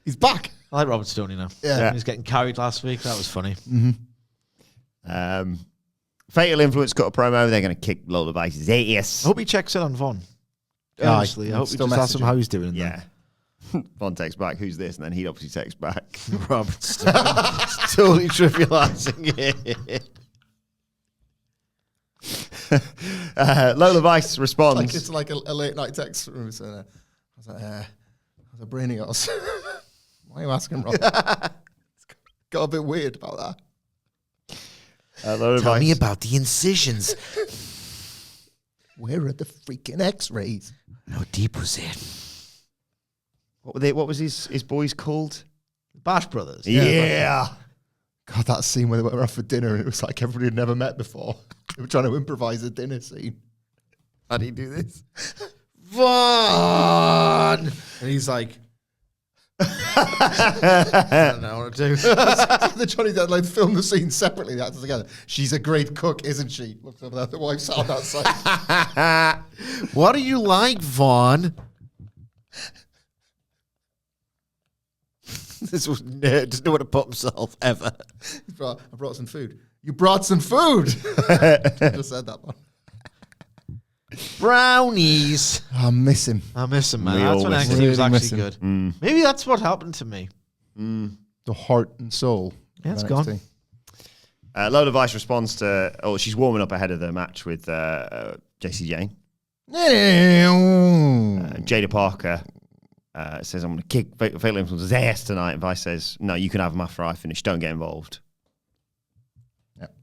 [SPEAKER 2] he's back.
[SPEAKER 3] I like Robert Stone, you know.
[SPEAKER 2] Yeah.
[SPEAKER 3] He was getting carried last week. That was funny.
[SPEAKER 1] Fatal Influence got a promo. They're going to kick Lola Vice's ass.
[SPEAKER 3] I hope he checks in on Von.
[SPEAKER 2] Yeah,
[SPEAKER 3] Honestly, I hope he
[SPEAKER 2] still
[SPEAKER 3] just asks him
[SPEAKER 2] messaging.
[SPEAKER 3] how he's doing.
[SPEAKER 1] Yeah. Von texts back, who's this? And then he obviously texts back.
[SPEAKER 3] Robert Stone. Totally trivializing it.
[SPEAKER 1] Lola Vice responds.
[SPEAKER 2] It's like a late night text from him. I was like, how's a brain of yours? Why are you asking, Rob? It's got a bit weird about that.
[SPEAKER 1] Lola
[SPEAKER 3] Tell
[SPEAKER 1] Vice.
[SPEAKER 3] me about the incisions.
[SPEAKER 2] Where are the freaking X-rays?
[SPEAKER 3] How deep was it?
[SPEAKER 1] What was his boys called?
[SPEAKER 3] Bash Brothers.
[SPEAKER 1] Yeah.
[SPEAKER 2] God, that scene where they went around for dinner and it was like everybody had never met before. They were trying to improvise a dinner scene.
[SPEAKER 1] How do you do this?
[SPEAKER 3] Von! And he's like, I don't know what to do.
[SPEAKER 2] The Johnny Depp like filmed the scene separately, the actors together. She's a great cook, isn't she? Looks over there, the wife's on that side.
[SPEAKER 3] What do you like, Vaughn? This was doesn't know where to put himself ever.
[SPEAKER 2] I brought some food. You brought some food. Just said that one.
[SPEAKER 3] Brownies.
[SPEAKER 2] I miss him.
[SPEAKER 3] I miss him, man.
[SPEAKER 1] We
[SPEAKER 3] That's
[SPEAKER 1] all
[SPEAKER 3] when
[SPEAKER 1] miss
[SPEAKER 3] NXT
[SPEAKER 2] him.
[SPEAKER 3] was
[SPEAKER 2] Really miss
[SPEAKER 3] actually
[SPEAKER 2] him.
[SPEAKER 3] good. Maybe that's what happened to me.
[SPEAKER 2] The heart and soul.
[SPEAKER 3] Yeah, it's
[SPEAKER 2] of
[SPEAKER 3] gone.
[SPEAKER 2] NXT.
[SPEAKER 1] Lola Vice responds to, she's warming up ahead of the match with JC Jane. Jada Parker says, I'm going to kick Fatal Influence's ass tonight. And Vice says, no, you can have him after I finish. Don't get involved.
[SPEAKER 2] Yep.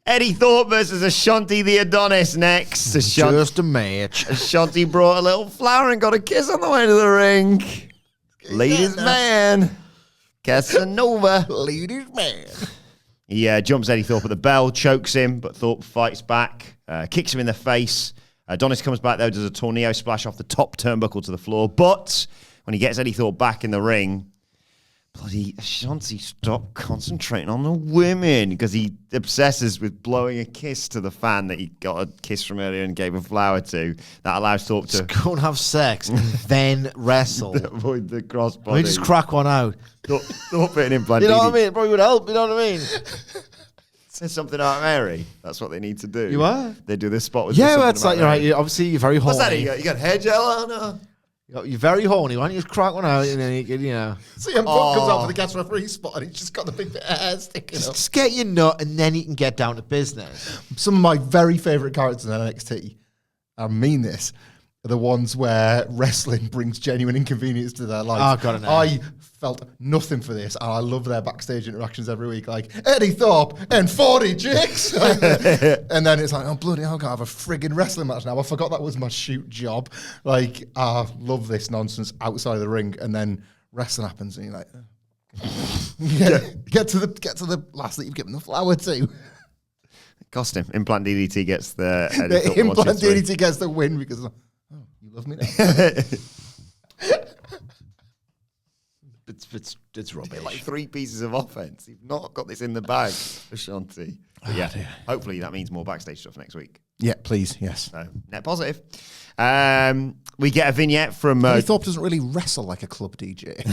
[SPEAKER 1] Eddie Thorpe versus Ashanti the Adonis next.
[SPEAKER 3] Just a match.
[SPEAKER 1] Ashanti brought a little flower and got a kiss on the way to the ring. Ladies man. Casanova.
[SPEAKER 2] Ladies man.
[SPEAKER 1] He jumps Eddie Thorpe at the bell, chokes him, but Thorpe fights back, kicks him in the face. Adonis comes back, though, does a tornado splash off the top turnbuckle to the floor. But when he gets Eddie Thorpe back in the ring, bloody Ashanti, stop concentrating on the women, because he obsesses with blowing a kiss to the fan that he got a kiss from earlier and gave a flower to. That allows Thorpe to
[SPEAKER 3] Go and have sex, then wrestle.
[SPEAKER 1] avoid the crossbody.
[SPEAKER 3] We just crack one out.
[SPEAKER 1] Thorpe putting implant.
[SPEAKER 3] You know what I mean? It probably would help. You know what I mean?
[SPEAKER 1] Says something out Mary. That's what they need to do.
[SPEAKER 3] You are?
[SPEAKER 1] They do this spot with
[SPEAKER 3] Yeah,
[SPEAKER 1] Something
[SPEAKER 3] that's
[SPEAKER 1] About
[SPEAKER 3] like, you're
[SPEAKER 1] Mary.
[SPEAKER 3] right. Obviously, you're very horny.
[SPEAKER 1] What's that? You got hair gel on? Or?
[SPEAKER 3] You're very horny. Why don't you just crack one out and then you can,
[SPEAKER 2] CM Punk comes out for the guest referee spot and he's just got the big bit of hair sticking up.
[SPEAKER 3] just get your nut and then you can get down to business.
[SPEAKER 2] Some of my very favourite characters in NXT, I mean this, are the ones where wrestling brings genuine inconvenience to their life.
[SPEAKER 3] Oh, God, I know.
[SPEAKER 2] I felt nothing for this, and I love their backstage interactions every week, like Eddie Thorpe and 40 chicks. And then it's like, oh, bloody hell, I gotta have a friggin' wrestling match now. I forgot that was my shoot job. Like, I love this nonsense outside of the ring, and then wrestling happens, and you're like, get to the last that you've given the flower to.
[SPEAKER 1] Cost him. Implant DDT gets the
[SPEAKER 2] The implant DDT gets the win because, oh, you love me now.
[SPEAKER 3] It's rubbish.
[SPEAKER 1] Like 3 pieces of offense. You've not got this in the bag, Ashanti. But yeah, hopefully that means more backstage stuff next week.
[SPEAKER 2] Yeah, please, yes.
[SPEAKER 1] So, net positive. We get a vignette from...
[SPEAKER 2] Eddie Thorpe doesn't really wrestle like a club DJ.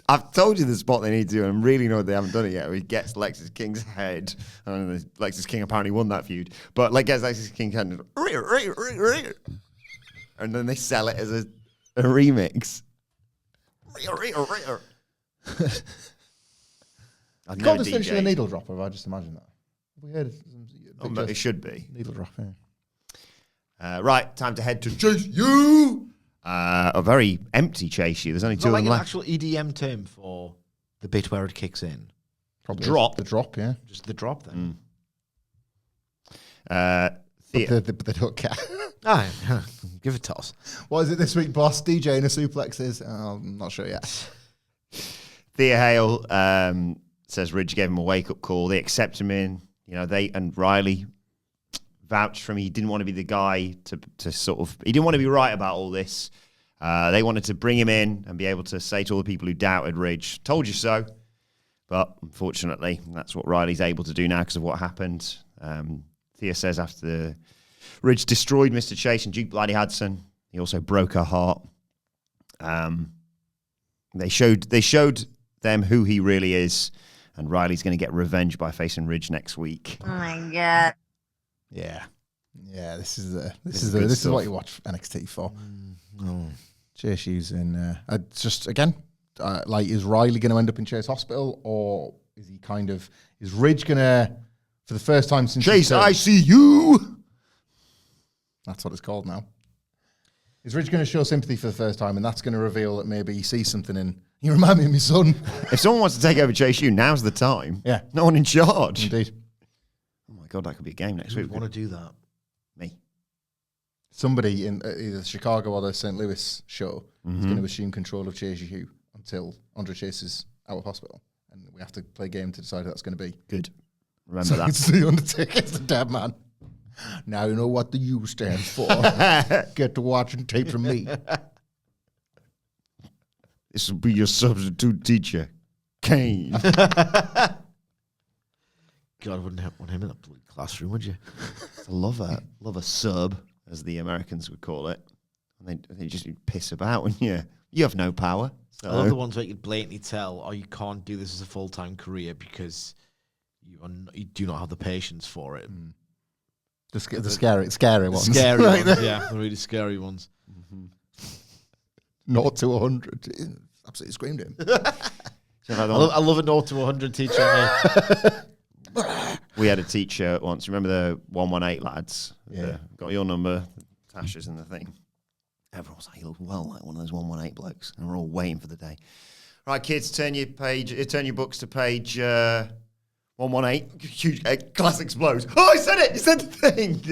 [SPEAKER 1] I've told you the spot they need to do, and I'm really annoyed they haven't done it yet. Where he gets Lexus King's head. I don't know, Lexus King apparently won that feud. But gets Lexus King's head and then they sell it as a remix. I've
[SPEAKER 2] Can't
[SPEAKER 1] no
[SPEAKER 2] just finish
[SPEAKER 1] DJ.
[SPEAKER 2] with a needle drop, or have I just imagined that? Have we heard of
[SPEAKER 1] It should be.
[SPEAKER 2] needle drop, yeah.
[SPEAKER 1] Right, time to head to Chase You. A very empty Chase You. There's only
[SPEAKER 3] It's
[SPEAKER 1] two
[SPEAKER 3] not
[SPEAKER 1] of
[SPEAKER 3] like
[SPEAKER 1] them
[SPEAKER 3] an
[SPEAKER 1] left.
[SPEAKER 3] actual EDM term for the bit where it kicks in.
[SPEAKER 2] Probably
[SPEAKER 1] Drop.
[SPEAKER 2] The drop, yeah.
[SPEAKER 3] Just the drop then.
[SPEAKER 1] Thea.
[SPEAKER 2] But they don't care.
[SPEAKER 3] Give it a toss.
[SPEAKER 2] What is it this week, boss? DJ and a suplexes? Oh, I'm not sure yet.
[SPEAKER 1] Thea Hale says Ridge gave him a wake-up call. They accept him in. They and Riley vouched for him. He didn't want to be the guy to sort of, he didn't want to be right about all this. They wanted to bring him in and be able to say to all the people who doubted Ridge, told you so. But unfortunately, that's what Riley's able to do now because of what happened. Thea says after Ridge destroyed Mr. Chase and Duke Bloody Hudson, he also broke her heart. They showed them who he really is, and Riley's going to get revenge by facing Ridge next week.
[SPEAKER 4] Oh my God.
[SPEAKER 2] Yeah. This is what you watch NXT for. Chase using just again, like, is Riley going to end up in Chase Hospital, or is he is Ridge going to, for the first time since
[SPEAKER 1] Chase, I see you.
[SPEAKER 2] That's what it's called now. Is Ridge going to show sympathy for the first time, and that's going to reveal that maybe he sees something in, you remind me of my son.
[SPEAKER 1] If someone wants to take over Chase U, now's the time.
[SPEAKER 2] Yeah.
[SPEAKER 1] No one in charge.
[SPEAKER 2] Indeed.
[SPEAKER 1] Oh my God, that could be a game next
[SPEAKER 3] Who
[SPEAKER 1] week.
[SPEAKER 3] would want to do that?
[SPEAKER 1] Me.
[SPEAKER 2] Somebody in either Chicago or the St. Louis show is going to assume control of Chase U until Andre Chase is out of hospital. And we have to play a game to decide who that's going to be.
[SPEAKER 1] Good. Remember that.
[SPEAKER 2] It's the Undertaker, it's the dead man. Now you know what the U stands for. Get to watching tape from me.
[SPEAKER 1] This will be your substitute teacher, Kane.
[SPEAKER 3] God, wouldn't want him in a bloody classroom, would you?
[SPEAKER 1] Love a sub, as the Americans would call it. And they just piss about, and you have no power. So.
[SPEAKER 3] I love the ones where you could blatantly tell, you can't do this as a full-time career because you do not have the patience for it.
[SPEAKER 2] The scary ones.
[SPEAKER 3] Scary ones, yeah. The really scary ones.
[SPEAKER 2] 0 to 100. Absolutely screamed at him.
[SPEAKER 3] I love a 0 to 100 teacher.
[SPEAKER 1] We had a teacher once. Remember the 118 lads?
[SPEAKER 2] Yeah.
[SPEAKER 1] Got your number. Tasha's in the thing. Everyone was like, he looked well like one of those 118 blokes. And we're all waiting for the day. Right, kids, turn your books to page 118. Huge class explodes. Oh, I said it! You said the thing!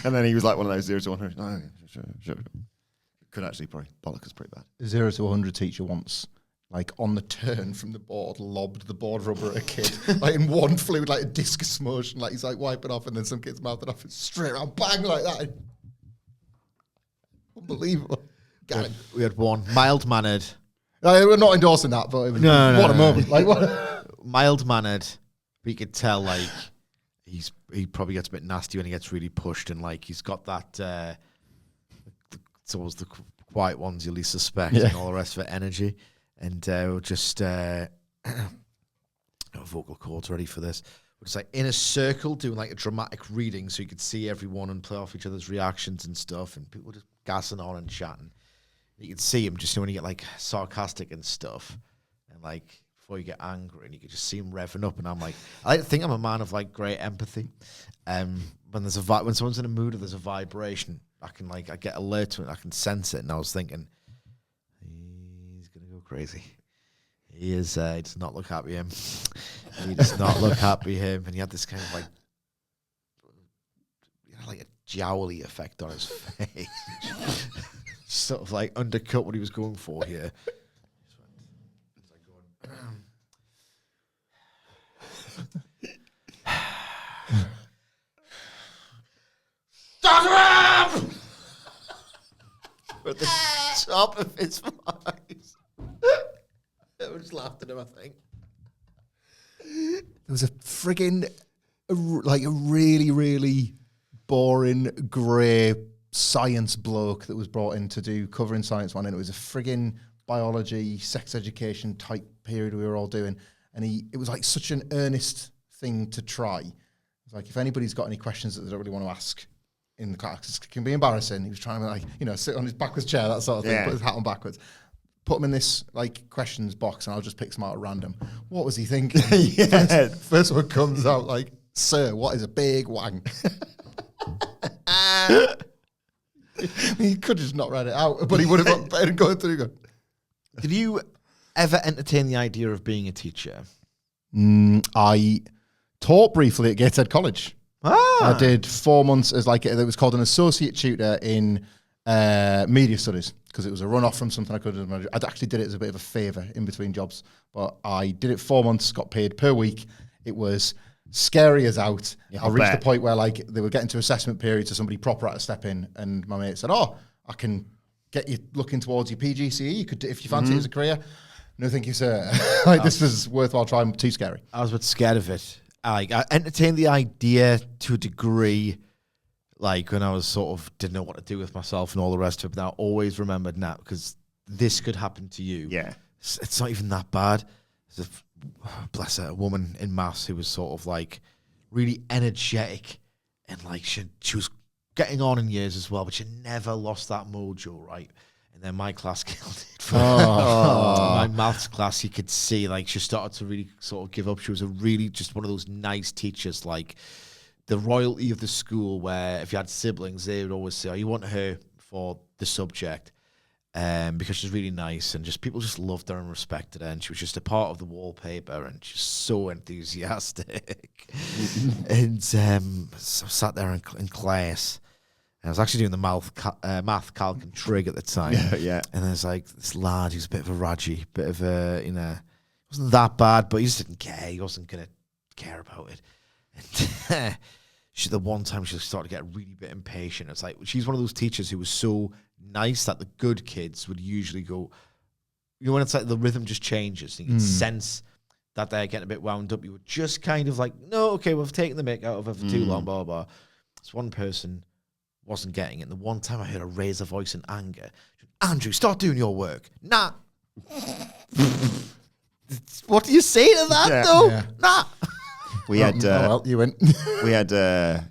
[SPEAKER 1] And then he was like one of those 0 to 100. Oh, sure. Could actually probably bollock us pretty bad.
[SPEAKER 2] 0 to 100 teacher once, like on the turn from the board, lobbed the board rubber at a kid, like in one fluid, like a discus motion, like he's like wiping off, and then some kid's mouthing off, and straight around, bang, like that. Unbelievable. Got it.
[SPEAKER 3] We had one mild-mannered.
[SPEAKER 2] We're not endorsing that, but what a moment. Like, what?
[SPEAKER 3] Mild-mannered, but you could tell, like, he probably gets a bit nasty when he gets really pushed, and, like, he's got that, it's always the quiet ones you least suspect, and all the rest of it, energy. And we're just, vocal cords ready for this. We're just, like, in a circle doing, like, a dramatic reading so you could see everyone and play off each other's reactions and stuff, and people just gassing on and chatting. You could see him just when you get, like, sarcastic and stuff, and, like, before you get angry, and you could just see him revving up. And I'm like, I think I'm a man of, like, great empathy. When when someone's in a mood or there's a vibration, I get alert to it, I can sense it. And I was thinking, he's gonna go crazy. He is. He does not look happy. He does not look happy. And he had this kind of like a jowly effect on his face, sort of like undercut what he was going for here. At the top of his voice. I just laughed at him, I think.
[SPEAKER 2] There was a friggin', like a really, really boring, grey science bloke that was brought in to do covering Science One, and it was a friggin' biology, sex education type period we were all doing. And it was like such an earnest thing to try. It's like, if anybody's got any questions that they don't really want to ask in the class, it can be embarrassing. He was trying to, like, sit on his backwards chair, that sort of thing, put his hat on backwards. Put him in this, like, questions box, and I'll just pick some out at random. What was he thinking? First one comes out like, "Sir, what is a big wang?" He could have just not read it out, but he would have got better than going through.
[SPEAKER 3] Did you ever entertain the idea of being a teacher?
[SPEAKER 2] I taught briefly at Gateshead College. I did 4 months as it was called an associate tutor in media studies, because it was a run-off from something I could have done. I actually did it as a bit of a favour in between jobs, but I did it 4 months, got paid per week. It was scary as out.
[SPEAKER 1] Yeah,
[SPEAKER 2] I reached the
[SPEAKER 1] bet.
[SPEAKER 2] point where like they were getting to assessment period, so somebody proper had to step in, and my mate said, "Oh, I can get you looking towards your PGCE. You could, if you fancy it as a career." No, thank you, sir. Like this was worthwhile trying. Too scary.
[SPEAKER 3] I was a bit scared of it. I entertained the idea to a degree, like when I was sort of didn't know what to do with myself and all the rest of it. But I always remembered now because this could happen to you.
[SPEAKER 1] Yeah.
[SPEAKER 3] It's not even that bad. There's bless her, a woman in maths who was sort of like really energetic and like she was getting on in years as well, but she never lost that mojo, right? And then my class killed it. My maths class, you could see like she started to really sort of give up. She was a really just one of those nice teachers, like the royalty of the school, where if you had siblings, they would always say, "Oh, you want her for the subject," because she's really nice and just people just loved her and respected her, and she was just a part of the wallpaper, and she's so enthusiastic. And so I sat there in class. I was actually doing the math, calc, and trig at the time.
[SPEAKER 1] Yeah.
[SPEAKER 3] And there's like this lad who's a bit of a radgy, bit of a, wasn't that bad, but he just didn't care. He wasn't going to care about it. And the one time she started to get really bit impatient. It's like, she's one of those teachers who was so nice that the good kids would usually go, when it's like the rhythm just changes, and you can sense that they're getting a bit wound up. You were just kind of like, no, okay, we've taken the mick out of her for too long, blah, blah. This one person wasn't getting it. And the one time I heard her raise her voice in anger, "Andrew, start doing your work." Nah. What do you say to that, though? Yeah. Nah.
[SPEAKER 1] We had
[SPEAKER 2] you went.
[SPEAKER 1] we had a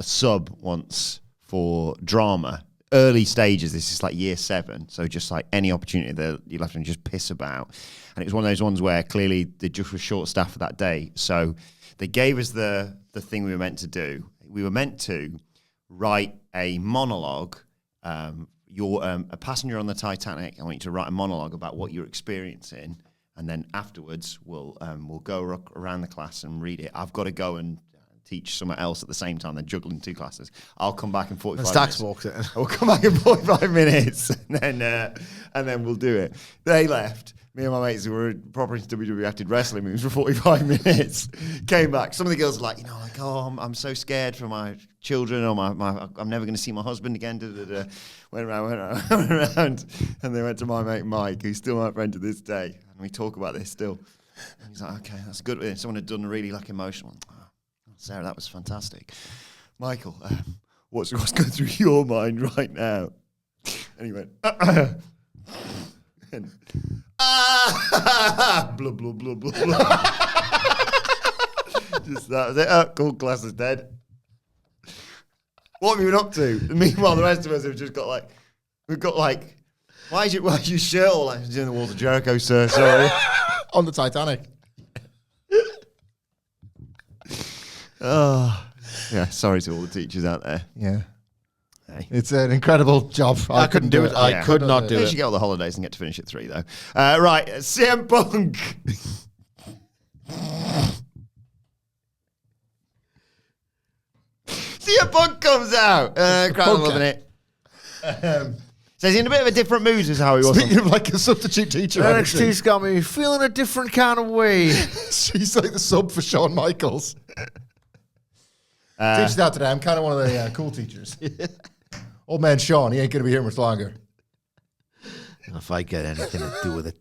[SPEAKER 1] sub once for drama, early stages. This is like year 7, so just like any opportunity that you left and just piss about. And it was one of those ones where clearly they just were short staffed for that day, so they gave us the thing we were meant to do. We were meant to write a monologue. You're a passenger on the Titanic. I want you to write a monologue about what you're experiencing, and then afterwards we'll go around the class and read it. I've got to go and teach somewhere else at the same time. They're juggling 2 classes. I'll come back in 45 minutes.
[SPEAKER 3] Walked in.
[SPEAKER 1] We'll come back in 45 minutes, and then we'll do it. They left. Me and my mates who were proper into WWE acted wrestling moves for 45 minutes. Came back. Some of the girls were like, oh, I'm so scared for my children, or I'm never going to see my husband again. Went around, and they went to my mate Mike, who's still my friend to this day, and we talk about this still. And he's like, okay, that's good. Someone had done a really like emotional. Oh, Sarah, that was fantastic. Michael, what's going through your mind right now? And he went, and, blah, blah, blah, blah, blah. Just that was it. Oh, cool, class is dead. What have we been up to? And meanwhile, the rest of us have just got like, why is your shirt all like doing the walls of Jericho, sir? Sorry.
[SPEAKER 2] On the Titanic.
[SPEAKER 1] Oh, yeah. Sorry to all the teachers out there.
[SPEAKER 2] Yeah.
[SPEAKER 1] Hey.
[SPEAKER 2] It's an incredible job.
[SPEAKER 3] I couldn't do it. I could not do
[SPEAKER 1] At
[SPEAKER 3] it.
[SPEAKER 1] least you get all the holidays and get to finish at 3, though. Right, CM Punk. CM Punk comes out. Crowd loving it. So he's in a bit of a different mood as how he was.
[SPEAKER 2] Speaking of like a substitute teacher.
[SPEAKER 3] NXT's got me feeling a different kind of way.
[SPEAKER 2] She's like the sub for Shawn Michaels. Teach that today. I'm kind of one of the cool teachers. Old man Sean, he ain't going to be here much longer.
[SPEAKER 3] If I get anything to do with it.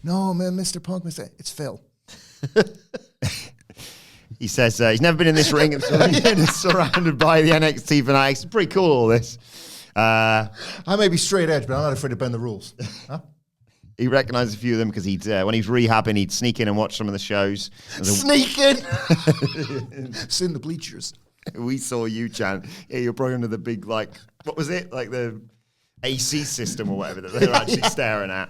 [SPEAKER 2] No, man, Mr. Punk, it's Phil.
[SPEAKER 1] He says he's never been in this ring and surrounded by the NXT fanatics. It's pretty cool, all this.
[SPEAKER 2] I may be straight edge, but I'm not afraid to bend the rules. Huh?
[SPEAKER 1] He recognised a few of them because when he was rehabbing, he'd sneak in and watch some of the shows.
[SPEAKER 2] Sneak in! Sit in the bleachers.
[SPEAKER 1] We saw you, Chan. Yeah, you're probably under the big, like, what was it? Like the AC system or whatever that they're actually staring at.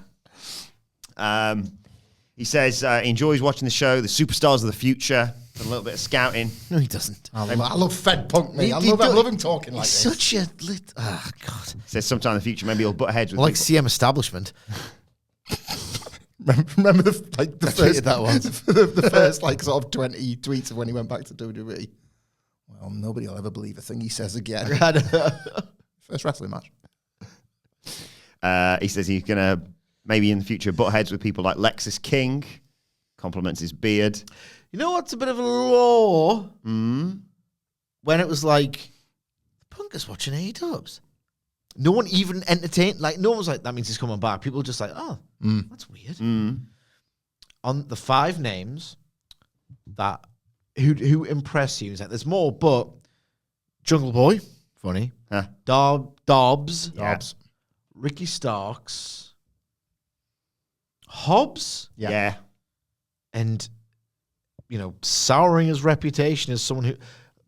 [SPEAKER 1] He says he enjoys watching the show, the superstars of the future, and a little bit of scouting.
[SPEAKER 3] No, he doesn't.
[SPEAKER 2] I love Fed Punk, mate. I love him talking like this.
[SPEAKER 3] Such a lit. Oh, God.
[SPEAKER 1] He says sometime in the future, maybe he'll butt heads with
[SPEAKER 3] Like
[SPEAKER 1] people.
[SPEAKER 3] CM Establishment.
[SPEAKER 2] Remember the first
[SPEAKER 3] that one.
[SPEAKER 2] the first like sort of 20 tweets of when he went back to WWE. Well, nobody will ever believe a thing he says again. First wrestling match.
[SPEAKER 1] He says he's gonna maybe in the future butt heads with people like Lexis King. Compliments his beard.
[SPEAKER 3] You know what's a bit of a law? When it was like, Punk is watching AEWs. No one even entertained. Like, no one was like, that means he's coming back. People were just like, oh, that's weird. On the 5 names that who impress you, is like, there's more, but Jungle Boy, funny.
[SPEAKER 1] Huh.
[SPEAKER 3] Dobbs.
[SPEAKER 1] Yeah.
[SPEAKER 3] Ricky Starks. Hobbs.
[SPEAKER 1] Yeah.
[SPEAKER 3] And, you know, souring his reputation as someone who...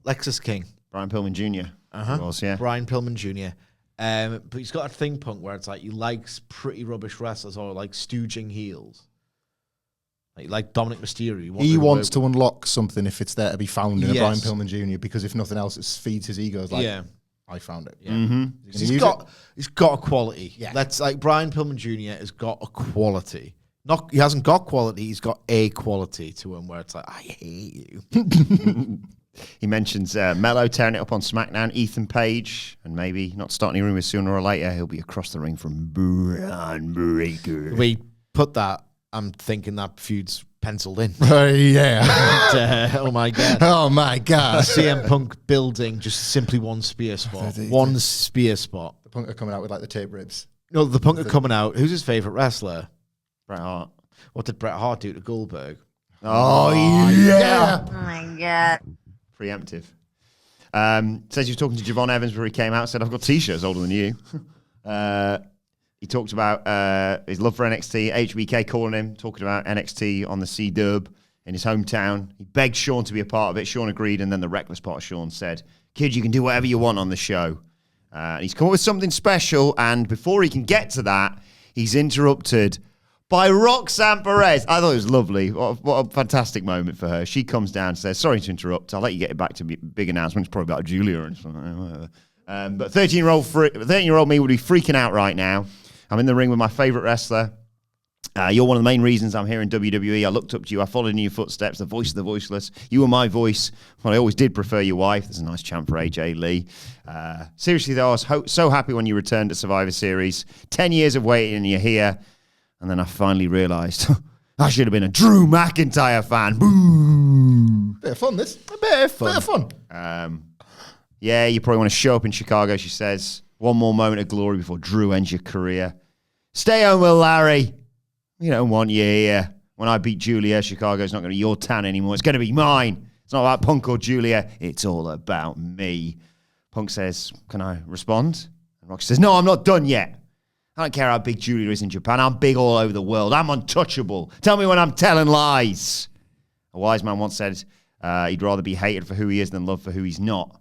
[SPEAKER 3] Lexus King.
[SPEAKER 1] Brian Pillman Jr. Of course, yeah.
[SPEAKER 3] Brian Pillman Jr. But he's got a thing, Punk, where it's like he likes pretty rubbish wrestlers or like stooging heels. Like Dominic Mysterio.
[SPEAKER 2] He wants to unlock something if it's there to be found in a Brian
[SPEAKER 3] Yes.
[SPEAKER 2] Pillman Jr. because if nothing else, it feeds his ego. It's like, I found it.
[SPEAKER 3] Yeah. He's got a quality. Yeah. That's like Brian Pillman Jr. has got a quality. He hasn't got quality, he's got a quality to him where it's like, I hate you.
[SPEAKER 1] He mentions Mello tearing it up on SmackDown, Ethan Page, and maybe not starting any rumors sooner or later. He'll be across the ring from Braun Breaker.
[SPEAKER 3] We put that, I'm thinking that feud's penciled in.
[SPEAKER 2] Yeah.
[SPEAKER 3] And, oh my God.
[SPEAKER 2] Oh my God.
[SPEAKER 3] CM Punk building just simply one spear spot. One spear spot.
[SPEAKER 2] The Punk are coming out with like the tape ribs.
[SPEAKER 3] No, the Punk are coming out. Who's his favourite wrestler?
[SPEAKER 1] Bret Hart.
[SPEAKER 3] What did Bret Hart do to Goldberg?
[SPEAKER 1] Oh, yeah.
[SPEAKER 4] Oh my God.
[SPEAKER 1] Preemptive. Says he was talking to Javon Evans before he came out. Said, I've got T-shirts older than you. He talked about his love for NXT. HBK calling him, talking about NXT on the C-Dub in his hometown. He begged Sean to be a part of it. Sean agreed, and then the reckless part of Sean said, kid, you can do whatever you want on the show. He's come up with something special, and before he can get to that, he's interrupted by Roxanne Perez. I thought it was lovely. What a fantastic moment for her. She comes down and says, sorry to interrupt. I'll let you get back to big announcements, probably about Julia and something. But 13-year-old me would be freaking out right now. I'm in the ring with my favorite wrestler. You're one of the main reasons I'm here in WWE. I looked up to you. I followed in your footsteps, the voice of the voiceless. You were my voice. Well, I always did prefer your wife. There's a nice chant for AJ Lee. Seriously, though, I was so happy when you returned to Survivor Series. 10 years of waiting and you're here. And then I finally realised I should have been a Drew McIntyre fan. Boo!
[SPEAKER 2] Bit of fun, this.
[SPEAKER 3] A bit of fun.
[SPEAKER 2] Bit of fun.
[SPEAKER 1] Yeah, you probably want to show up in Chicago, she says. One more moment of glory before Drew ends your career. Stay home with Larry. We don't want you here. When I beat Julia, Chicago's not going to be your town anymore. It's going to be mine. It's not about Punk or Julia. It's all about me. Punk says, can I respond? And Roxy says, no, I'm not done yet. I don't care how big Julia is in Japan. I'm big all over the world. I'm untouchable. Tell me when I'm telling lies. A wise man once said he'd rather be hated for who he is than loved for who he's not.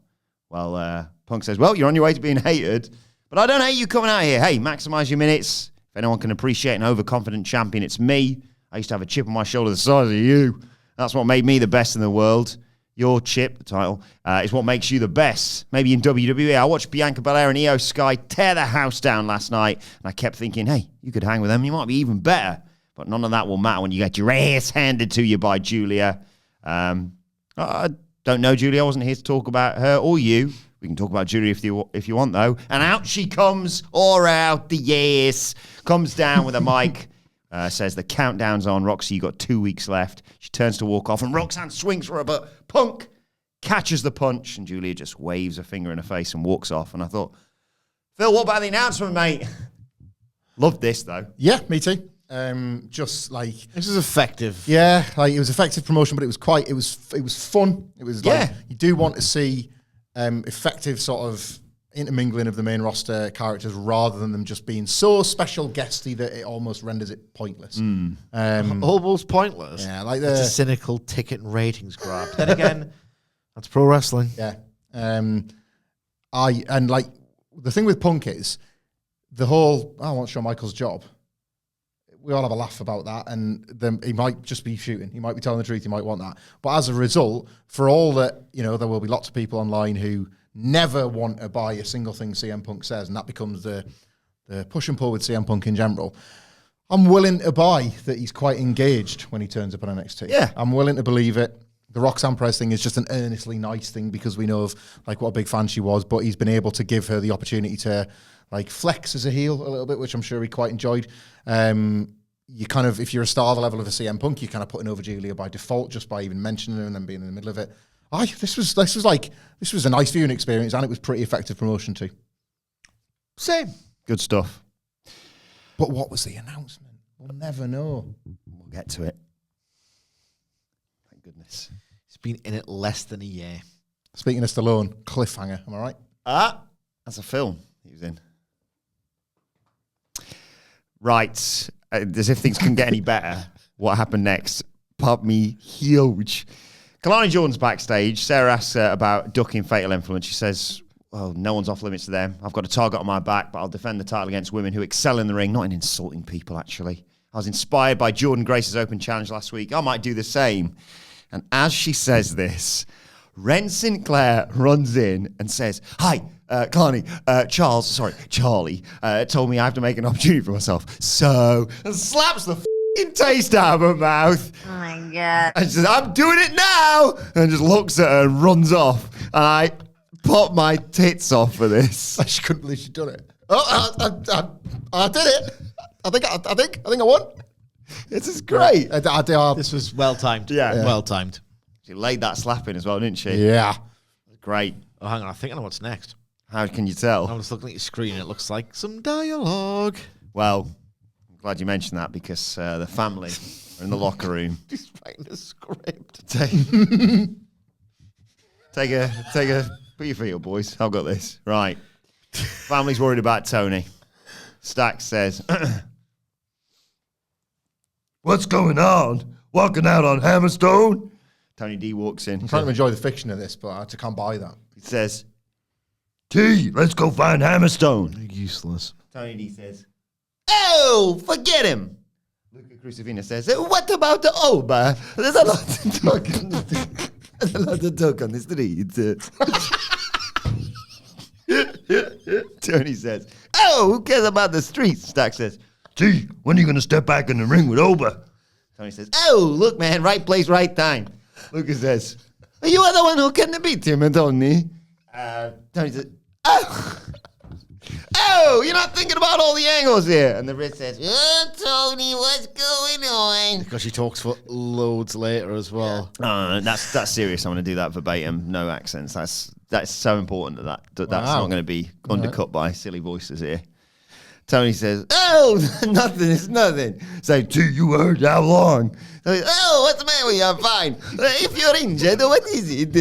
[SPEAKER 1] Well, Punk says, well, you're on your way to being hated, but I don't hate you coming out here. Hey, maximize your minutes. If anyone can appreciate an overconfident champion, it's me. I used to have a chip on my shoulder the size of you. That's what made me the best in the world. Your chip, the title, is what makes you the best. Maybe in WWE. I watched Bianca Belair and Io Sky tear the house down last night, and I kept thinking, hey, you could hang with them. You might be even better. But none of that will matter when you get your ass handed to you by Julia. I don't know Julia. I wasn't here to talk about her or you. We can talk about Julia if you want, though. And out she comes, or out the yes. Comes down with a mic. Says the countdown's on. Roxy, you got 2 weeks left. She turns to walk off, and Roxanne swings for her, but Punk catches the punch, and Julia just waves a finger in her face and walks off. And I thought, Phil, what about the announcement, mate? Loved this, though.
[SPEAKER 2] Yeah, me too. Just like
[SPEAKER 3] This is effective.
[SPEAKER 2] yeah, like it was effective promotion, but it was fun. It was like you do want to see effective sort of intermingling of the main roster characters rather than them just being so special guesty that it almost renders it pointless.
[SPEAKER 3] Almost pointless.
[SPEAKER 2] Yeah, like
[SPEAKER 3] It's a cynical ticket and ratings grab. Then again, that's pro wrestling.
[SPEAKER 2] yeah. Like the thing with Punk is the whole I want Shawn Michaels' job. We all have a laugh about that, and then he might just be shooting. He might be telling the truth. He might want that. But as a result, for all that, you know, there will be lots of people online who never want to buy a single thing CM Punk says, and that becomes the push and pull with CM Punk in general. I'm willing to buy that he's quite engaged when he turns up on NXT.
[SPEAKER 1] Yeah.
[SPEAKER 2] I'm willing to believe it. The Roxanne Perez thing is just an earnestly nice thing because we know of like what a big fan she was, but he's been able to give her the opportunity to like flex as a heel a little bit, which I'm sure he quite enjoyed. you kind of, if you're a star the level of a CM Punk, you're kind of putting over Julia by default just by even mentioning her and then being in the middle of it. This was a nice viewing experience, and it was pretty effective promotion too.
[SPEAKER 3] Same.
[SPEAKER 1] Good stuff.
[SPEAKER 2] But what was the announcement? We'll never know.
[SPEAKER 1] We'll get to it. Thank goodness.
[SPEAKER 3] He's been in it less than a year.
[SPEAKER 2] Speaking of Stallone, cliffhanger, am I right?
[SPEAKER 1] That's a film he was in. Right. As if things couldn't get any better. What happened next? Popped me huge. Kalani Jordan's backstage. Sarah asks her about ducking fatal influence. She says, well, no one's off limits to them. I've got a target on my back, but I'll defend the title against women who excel in the ring, not in insulting people, actually. I was inspired by Jordan Grace's open challenge last week. I might do the same. And as she says this, Ren Sinclair runs in and says, hi, Kalani, Charlie told me I have to make an opportunity for myself. So, and slaps the taste out of her mouth.
[SPEAKER 4] Oh my God.
[SPEAKER 1] And she says, I'm doing it now. And just looks at her and runs off. And I pop my tits off for this.
[SPEAKER 2] I just couldn't believe she'd done it. I did it. I think I won.
[SPEAKER 1] This is great.
[SPEAKER 3] This was well timed.
[SPEAKER 1] Yeah.
[SPEAKER 3] Well timed.
[SPEAKER 1] She laid that slap in as well, didn't she?
[SPEAKER 2] Yeah.
[SPEAKER 1] Great.
[SPEAKER 3] Oh, hang on. I think I know what's next.
[SPEAKER 1] How can you
[SPEAKER 3] I
[SPEAKER 1] tell?
[SPEAKER 3] was looking at your screen. It looks like some dialogue.
[SPEAKER 1] Well, I'm glad you mentioned that because the family are in the locker room.
[SPEAKER 3] He's writing a script.
[SPEAKER 1] Take a, put your feet up, boys. I've got this. Right. Family's worried about Tony. Stax says, what's going on? Walking out on Hammerstone? Tony D walks in.
[SPEAKER 2] I'm trying to enjoy the fiction of this, but I can't buy that.
[SPEAKER 1] He says, T, let's go find Hammerstone.
[SPEAKER 3] Useless.
[SPEAKER 1] Tony D says, oh, forget him. Luca Crucifina says, what about the Oba? There's a lot to talk There's a lot to talk on the street. Tony says, oh, who cares about the streets? Stack says, T, when are you going to step back in the ring with Oba? Tony says, oh, look, man, right place, right time. Lucas says, you are the one who can beat him, Tony. Tony says, oh, you're not thinking about all the angles here. And the Brit says, oh, Tony, what's going on?
[SPEAKER 3] Because she talks for loads later as well.
[SPEAKER 1] That's serious. I'm going to do that verbatim, no accents. That's so important that's not going to be undercut by silly voices here. Tony says, oh, nothing, it's nothing. Say, T, you heard how long? Tony says, oh, what's the matter with you? I'm fine. If you're injured, what is it?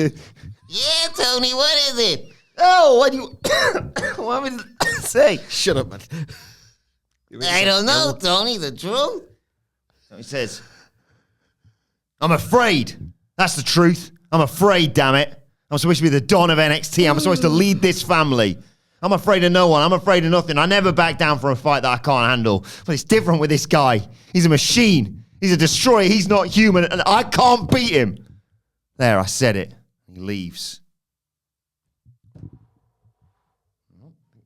[SPEAKER 1] Yeah, Tony, what is it? Oh, what do you want me to say?
[SPEAKER 3] Shut up, man.
[SPEAKER 1] I don't know, Tony, the truth. Tony says, I'm afraid. That's the truth. I'm afraid, damn it. I'm supposed to be the Don of NXT. I'm supposed to lead this family. I'm afraid of no one. I'm afraid of nothing. I never back down for a fight that I can't handle. But it's different with this guy. He's a machine. He's a destroyer. He's not human, and I can't beat him. There, I said it. He leaves.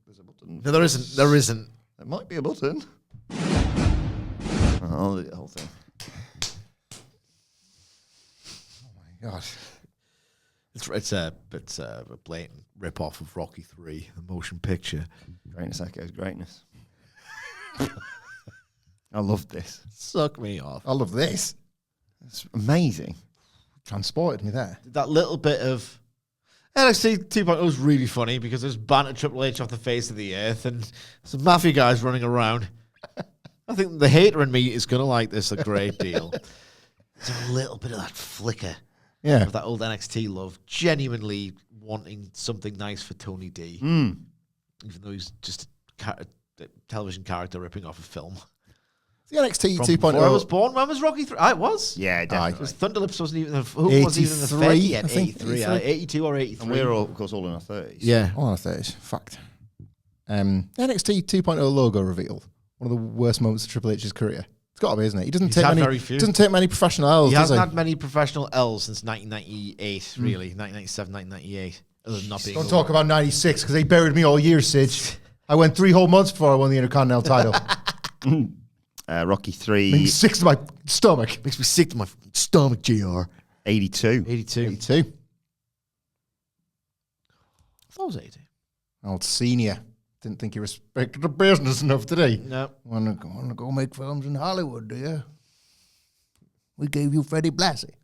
[SPEAKER 1] There's a button.
[SPEAKER 3] No, there isn't. There isn't.
[SPEAKER 1] There might be a button. Oh, the whole thing.
[SPEAKER 2] Oh my God.
[SPEAKER 3] It's a blatant rip-off of Rocky 3, the motion picture.
[SPEAKER 1] Greatness echoes greatness. I love this.
[SPEAKER 3] Suck me off.
[SPEAKER 2] I love this.
[SPEAKER 1] It's amazing.
[SPEAKER 2] Transported me there.
[SPEAKER 3] That little bit of NXT 2.0 was really funny because there's banter Triple H off the face of the earth and some mafia guys running around. I think the hater in me is going to like this a great deal. There's a little bit of that flicker.
[SPEAKER 2] Yeah.
[SPEAKER 3] Of that old NXT love, genuinely wanting something nice for Tony D.
[SPEAKER 1] Mm.
[SPEAKER 3] Even though he's just a television character ripping off a film.
[SPEAKER 2] The NXT
[SPEAKER 3] From
[SPEAKER 2] 2.0.
[SPEAKER 3] before I was born. When was Rocky 3? It was.
[SPEAKER 1] Yeah, definitely.
[SPEAKER 3] Because Thunderlips wasn't even who wasn't even in the Fed
[SPEAKER 2] 83,
[SPEAKER 3] yet.
[SPEAKER 2] I think.
[SPEAKER 3] 83, 82 or 83.
[SPEAKER 1] And we're all, of course, all in our 30s.
[SPEAKER 3] Yeah.
[SPEAKER 2] All on 30s. Fact. NXT 2.0 logo reveal. One of the worst moments of Triple H's career. It's got to be, isn't it? He doesn't
[SPEAKER 3] He's
[SPEAKER 2] take
[SPEAKER 3] had
[SPEAKER 2] many.
[SPEAKER 3] very few.
[SPEAKER 2] Doesn't take many professional L's.
[SPEAKER 3] He
[SPEAKER 2] does
[SPEAKER 3] hasn't
[SPEAKER 2] he?
[SPEAKER 3] had many professional L's since 1998, really. 1997, 1998. Other than not being
[SPEAKER 2] Don't talk about 96 because they buried me all year, Sid. I went 3 whole months before I won the Intercontinental title.
[SPEAKER 1] Rocky 3.
[SPEAKER 2] Makes me sick to my stomach.
[SPEAKER 3] Makes me sick to my stomach, GR.
[SPEAKER 1] 82.
[SPEAKER 3] 82.
[SPEAKER 2] 82.
[SPEAKER 3] I thought it was 82.
[SPEAKER 2] Old senior. didn't think he respected the business enough, did he?
[SPEAKER 3] No.
[SPEAKER 2] Want to go make films in Hollywood, do you? We gave you Freddie Blassie.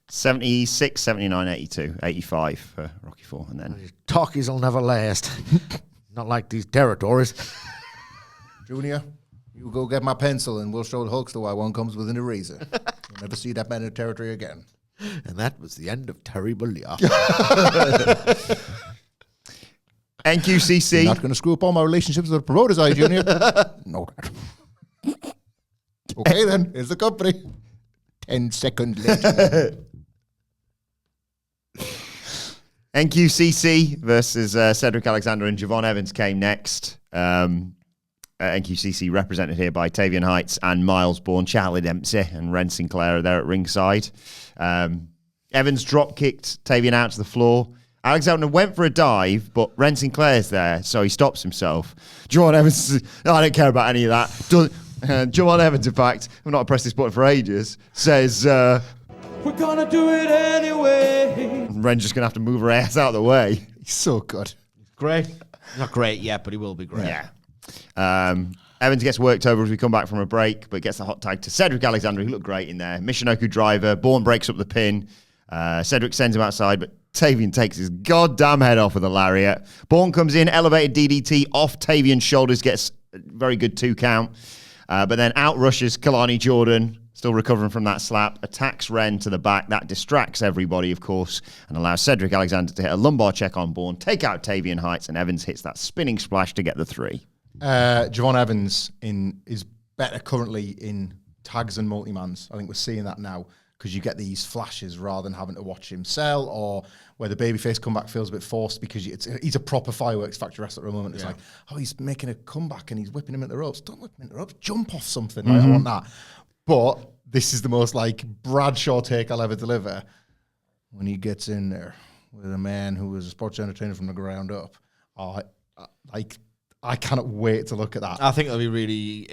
[SPEAKER 1] 76, 79, 82, 85 for Rocky 4. And then
[SPEAKER 3] Talkies will never last. Not like these territories.
[SPEAKER 2] Junior, you go get my pencil and we'll show the Hulkster why one comes with an eraser. You'll never see that man in territory again.
[SPEAKER 3] And that was the end of Terry Bollea.
[SPEAKER 1] NQCC.
[SPEAKER 2] You're not going to screw up all my relationships with the promoters, are you, Junior? No. Okay, then. Here's the company. 10 seconds later.
[SPEAKER 1] NQCC versus Cedric Alexander and Javon Evans came next. NQCC represented here by Tavian Heights and Miles Bourne, Charlie Dempsey and Ren Sinclair are there at ringside. Evans drop-kicked Tavian out to the floor. Alexander went for a dive, but Ren Sinclair's there, so he stops himself. Javon Evans says, "No, I don't care about any of that." Javon Evans, in fact, I've not pressed this button for ages, says, "We're going to do it anyway." Ren's just going to have to move her ass out of the way.
[SPEAKER 2] He's so good.
[SPEAKER 3] Great. Not great yet, but he will be great.
[SPEAKER 1] Yeah. Evans gets worked over as we come back from a break, but gets the hot tag to Cedric Alexander, who looked great in there. Michinoku driver. Bourne breaks up the pin. Cedric sends him outside, but Tavian takes his goddamn head off with a lariat. Bourne comes in, elevated DDT off Tavian's shoulders, gets a very good 2 count. But then out rushes Kalani Jordan, still recovering from that slap, attacks Ren to the back. That distracts everybody, of course, and allows Cedric Alexander to hit a lumbar check on Bourne, take out Tavian Heights, and Evans hits that spinning splash to get the 3.
[SPEAKER 2] Javon Evans is better currently in tags and multi-mans. I think we're seeing that now because you get these flashes rather than having to watch him sell, or where the babyface comeback feels a bit forced because he's a proper fireworks factory wrestler at the moment. It's like, oh, he's making a comeback and he's whipping him at the ropes. Don't whip him at the ropes. Jump off something. Like, I want that. But this is the most like Bradshaw take I'll ever deliver. When he gets in there with a man who was a sports entertainer from the ground up, I cannot wait to look at that.
[SPEAKER 3] I think it'll be really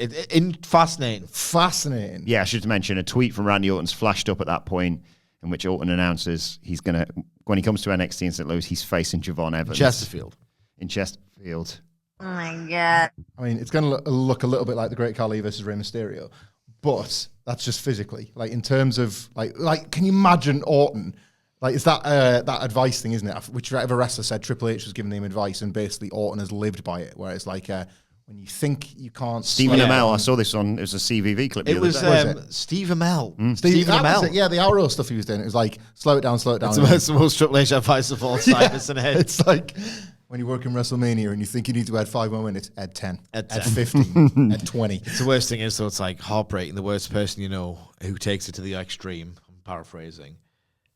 [SPEAKER 3] fascinating.
[SPEAKER 2] Fascinating.
[SPEAKER 1] Yeah, I should mention a tweet from Randy Orton's flashed up at that point in which Orton announces he's going to, when he comes to NXT in St. Louis, he's facing Javon Evans.
[SPEAKER 3] Chesterfield.
[SPEAKER 1] In Chesterfield.
[SPEAKER 4] Oh my God.
[SPEAKER 2] I mean, it's going to look a little bit like the Great Khali versus Rey Mysterio, but that's just physically. Like, in terms of, like, can you imagine Orton? Like, it's that advice thing, isn't it? Whichever wrestler said Triple H was giving him advice, and basically Orton has lived by it, where it's like, when you think you can't...
[SPEAKER 1] Stephen Amell, I saw this on, it was a CVV clip.
[SPEAKER 3] It was Steve Amell.
[SPEAKER 2] Stephen Amell. Yeah, the Arrow stuff he was doing. It was like, slow it down.
[SPEAKER 3] It's the most Triple H advice of all time, isn't it?
[SPEAKER 2] It's like... When you work in WrestleMania and you think you need to add 5 more minutes, add 10, add 15, add 20.
[SPEAKER 3] It's the worst thing is, though, it's like heartbreaking. The worst person you know who takes it to the extreme, I'm paraphrasing,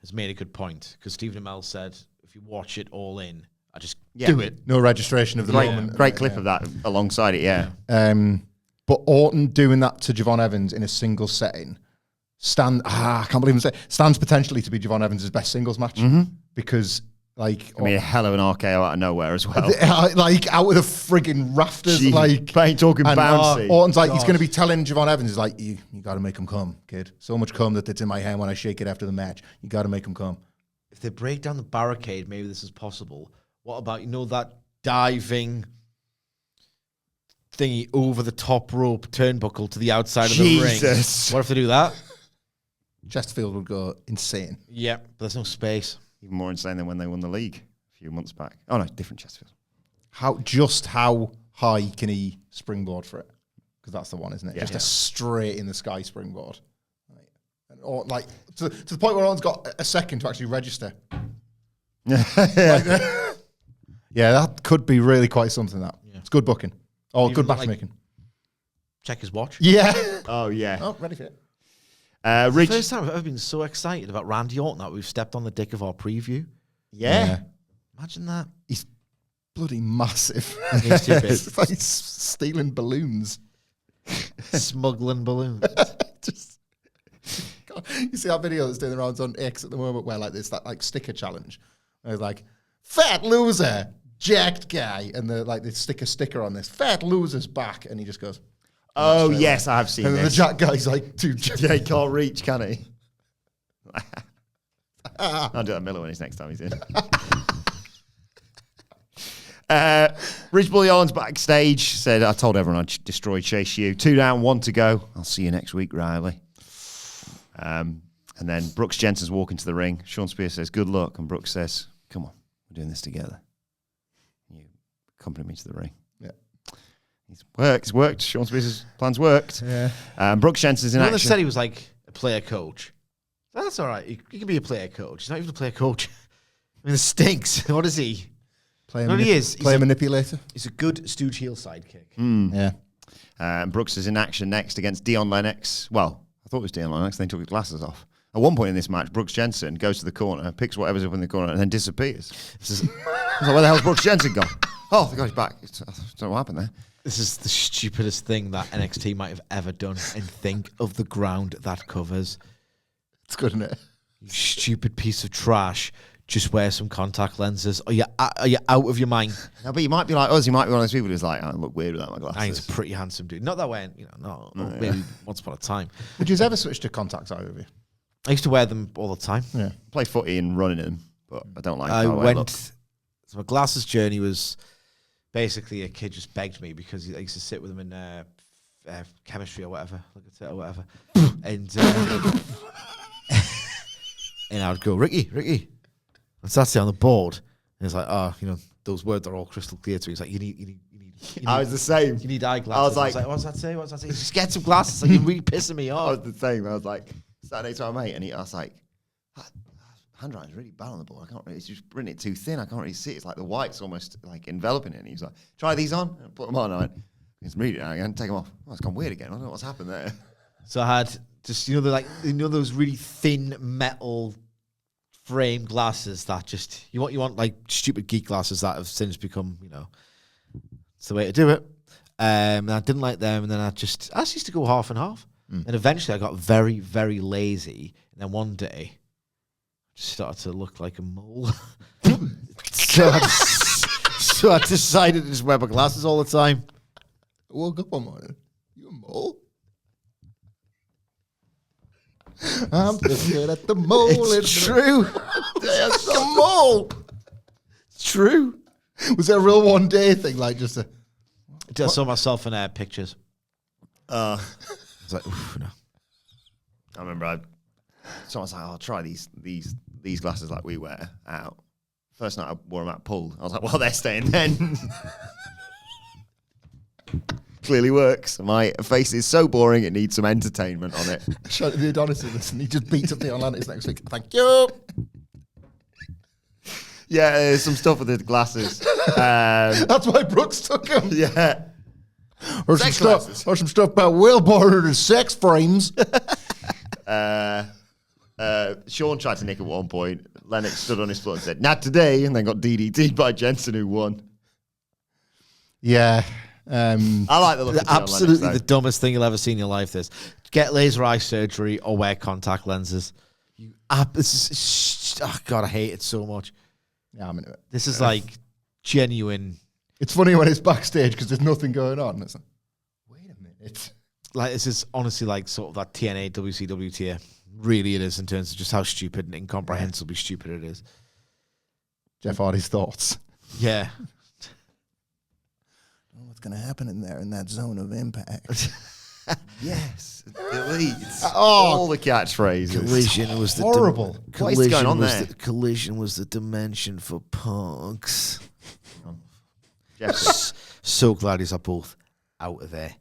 [SPEAKER 3] has made a good point. Because Stephen Amell said, if you watch it all in, I just do it.
[SPEAKER 2] No registration of the moment.
[SPEAKER 1] Great clip of that alongside it, yeah.
[SPEAKER 2] But Orton doing that to Javon Evans in a single setting, I can't believe I'm saying, stands potentially to be Javon Evans' best singles match. Because... Like,
[SPEAKER 1] I mean, a hell of an RKO out of nowhere as well.
[SPEAKER 2] Like, out of the frigging rafters.
[SPEAKER 1] Jeez,
[SPEAKER 2] like,
[SPEAKER 1] ain't talking bouncy.
[SPEAKER 2] Orton's like, he's going to be telling Javon Evans, he's like, you got to make him come, kid. So much cum that it's in my hand when I shake it after the match. You got to make him come.
[SPEAKER 3] If they break down the barricade, maybe this is possible. What about, that diving thingy over the top rope turnbuckle to the outside of the ring? What if they do that?
[SPEAKER 2] Chesterfield would go insane.
[SPEAKER 3] Yeah, but there's no space.
[SPEAKER 1] Even more insane than when they won the league a few months back. Oh, no, different Chesterfield.
[SPEAKER 2] How high can he springboard for it? Because that's the one, isn't it?
[SPEAKER 1] Yeah.
[SPEAKER 2] Just a straight in the sky springboard. Or like to the point where Orton's got a second to actually register. Yeah, that could be really quite something. It's good booking. Or good matchmaking.
[SPEAKER 3] Check his watch.
[SPEAKER 2] Yeah.
[SPEAKER 1] Oh, yeah.
[SPEAKER 2] Oh, ready for it.
[SPEAKER 3] It's the first time I've ever been so excited about Randy Orton that we've stepped on the dick of our preview.
[SPEAKER 1] Yeah.
[SPEAKER 3] Imagine that.
[SPEAKER 2] He's bloody massive.
[SPEAKER 3] He's too big.
[SPEAKER 2] It's like he's stealing balloons.
[SPEAKER 3] Smuggling balloons.
[SPEAKER 2] You see that video that's doing the rounds on X at the moment where like there's that like sticker challenge. And it's like, fat loser, jacked guy. And they stick a sticker on this. Fat loser's back. And he just goes...
[SPEAKER 1] Oh, yes, I have seen
[SPEAKER 2] and
[SPEAKER 1] this.
[SPEAKER 2] And the Jack guy's like, dude,
[SPEAKER 1] yeah, he can't reach, can he? I'll do that Miller when next time he's in. Rich Bully Owens backstage said, I told everyone I'd destroy Chase U. 2 down, 1 to go. I'll see you next week, Riley. And then Brooks Jensen's walking to the ring. Sean Spears says, good luck. And Brooks says, come on, we're doing this together. You accompany me to the ring.
[SPEAKER 2] Yeah.
[SPEAKER 1] It's worked. Sean Spears' plans worked.
[SPEAKER 2] Yeah.
[SPEAKER 1] Brooks Jensen's in
[SPEAKER 3] When they
[SPEAKER 1] action.
[SPEAKER 3] said he was like a player coach. That's all right. He can be a player coach. He's not even a player coach. I mean, it stinks. What is he?
[SPEAKER 2] He is. Player manipulator.
[SPEAKER 3] He's a good Stooge heel sidekick.
[SPEAKER 2] Yeah.
[SPEAKER 1] Brooks is in action next against Dion Lennox. Well, I thought it was Dion Lennox. Then he took his glasses off. At one point in this match, Brooks Jensen goes to the corner, picks whatever's up in the corner, and then disappears. I was like, where the hell's Brooks Jensen gone? Oh, the guy's back. I don't know what happened there.
[SPEAKER 3] This is the stupidest thing that NXT might have ever done. And think of the ground that covers.
[SPEAKER 2] It's good, isn't it?
[SPEAKER 3] You stupid piece of trash. Just wear some contact lenses. Are you out of your mind?
[SPEAKER 1] No, but you might be like us. You might be one of those people who's like, I look weird without my
[SPEAKER 3] I think
[SPEAKER 1] glasses.
[SPEAKER 3] he's a pretty handsome dude. Not that way, maybe once upon a time.
[SPEAKER 2] Would you ever switch to contacts, either of you?
[SPEAKER 3] I used to wear them all the time.
[SPEAKER 2] Yeah.
[SPEAKER 1] Play footy and running in them, but I don't like
[SPEAKER 3] I
[SPEAKER 1] how
[SPEAKER 3] went.
[SPEAKER 1] look.
[SPEAKER 3] So my glasses journey was basically a kid just begged me because I used to sit with him in chemistry or whatever, look at it or whatever, and and I would go, Ricky, and that's on the board, and it's like, oh, those words are all crystal clear to me. He's like, you need.
[SPEAKER 1] I was the same.
[SPEAKER 3] You need eyeglasses.
[SPEAKER 1] I was like,
[SPEAKER 3] what's that say? What's that say? Just get some glasses. Like, you're really pissing me
[SPEAKER 1] I
[SPEAKER 3] off.
[SPEAKER 1] was the same. I was like, sat next to my mate, and I was like, handwriting's really bad on the ball. I can't really, it's just written it too thin. I can't really see it. It's like the white's almost like enveloping it. And he's like, try these on. And I put them on. And I went, it's read it now again. Take them off. Oh, it's gone weird again. I don't know what's happened there.
[SPEAKER 3] So I had just, those really thin metal frame glasses that just, you want like stupid geek glasses that have since become, it's the way to do it. And I didn't like them. And then I just used to go half and half. And eventually I got very, very lazy. And then one day, just started to look like a mole. so I decided to just wear my glasses all the time.
[SPEAKER 2] I woke up one morning. You a mole? I'm looking at the mole.
[SPEAKER 3] It's true.
[SPEAKER 2] It's a mole.
[SPEAKER 3] It's true.
[SPEAKER 2] Was it a real one day thing? Like just a.
[SPEAKER 3] I saw myself in pictures.
[SPEAKER 1] I
[SPEAKER 3] was like, oof, no.
[SPEAKER 1] I remember someone was like, I'll try these glasses like we wear out. First night I wore them out pulled. I was like, well, they're staying then. Clearly works. My face is so boring it needs some entertainment on it.
[SPEAKER 2] Shout to the Adonis in this, and he just beats up the Atlantis next week. Thank you.
[SPEAKER 1] Yeah, there's some stuff with the glasses.
[SPEAKER 2] That's why Brooks took him.
[SPEAKER 1] Yeah.
[SPEAKER 2] Or some stuff about Will Border and sex frames.
[SPEAKER 1] Sean tried to nick at one point. Lennox stood on his foot and said, not today, and then got DDT'd by Jensen, who won.
[SPEAKER 2] Yeah.
[SPEAKER 1] I like the look of Dion
[SPEAKER 3] absolutely
[SPEAKER 1] Lennox,
[SPEAKER 3] the dumbest thing you'll ever see in your life. This get laser eye surgery or wear contact lenses. Oh God, I hate it so much.
[SPEAKER 2] Yeah, I'm into it.
[SPEAKER 3] This is like genuine.
[SPEAKER 2] It's funny when it's backstage because there's nothing going on. It's like, wait a minute.
[SPEAKER 3] Like this is honestly like sort of that TNA WCW tier. Really, it is in terms of just how stupid and incomprehensibly stupid it is.
[SPEAKER 2] Jeff Hardy's thoughts.
[SPEAKER 3] Yeah.
[SPEAKER 2] What's going to happen in there in that zone of impact?
[SPEAKER 1] Yes. Deletes. All the catchphrases.
[SPEAKER 3] Collision was the
[SPEAKER 2] horrible.
[SPEAKER 1] What is going on there?
[SPEAKER 3] Collision was the dimension for punks.
[SPEAKER 1] Jeff.
[SPEAKER 3] So glad he's both out of there.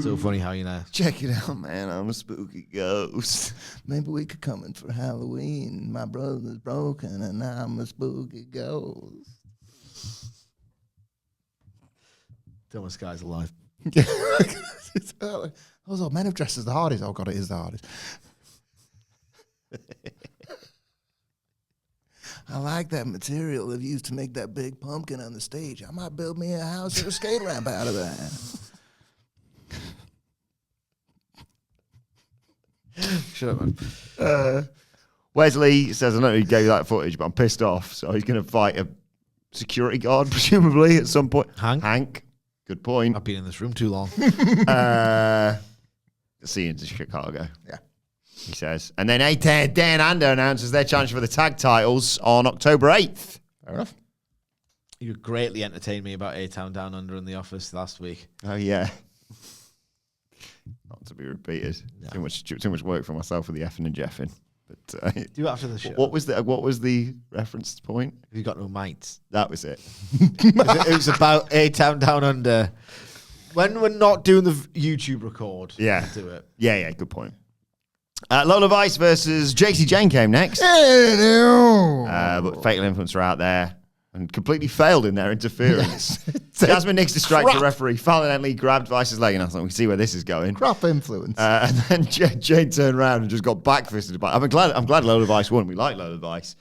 [SPEAKER 3] So funny how
[SPEAKER 1] check it out, man. I'm a spooky ghost.
[SPEAKER 2] Maybe we could come in for Halloween. My brother's broken and I'm a spooky ghost.
[SPEAKER 3] Dumbest guys alive.
[SPEAKER 2] Those old men have dressed as the Hardys. Oh God, it is the Hardys. I like that material they've used to make that big pumpkin on the stage. I might build me a house or a skate ramp out of that.
[SPEAKER 3] Shut up, man.
[SPEAKER 1] Wesley says, I know he gave you that footage, but I'm pissed off. So he's going to fight a security guard, presumably, at some point.
[SPEAKER 3] Hank.
[SPEAKER 1] Good point.
[SPEAKER 3] I've been in this room too long.
[SPEAKER 1] See you into Chicago.
[SPEAKER 2] Yeah.
[SPEAKER 1] He says. And then Dan Ander announces their challenge for the tag titles on October 8th.
[SPEAKER 2] Fair enough.
[SPEAKER 3] You greatly entertained me about A-Town Down Under in the office last week.
[SPEAKER 1] Oh, yeah. Not to be repeated.
[SPEAKER 3] No.
[SPEAKER 1] Too much work for myself with the effing and jeffing. But
[SPEAKER 3] Do it after the show.
[SPEAKER 1] what was the reference point?
[SPEAKER 3] You got no mates.
[SPEAKER 1] That was it.
[SPEAKER 3] It was about A-Town Down Under. When we're not doing the YouTube record,
[SPEAKER 1] Yeah.
[SPEAKER 3] do it.
[SPEAKER 1] Yeah, good point. Lola Vice versus JC Jane came next. But Fatal Influence are out there and completely failed in their interference. Jasmine Nix distracted the referee. Fallon Henley grabbed Vice's leg, and I thought, we can see where this is going.
[SPEAKER 2] Crap influence.
[SPEAKER 1] And then Jane turned around and just got backfisted. I'm glad Lola Vice won. We like Lola Vice.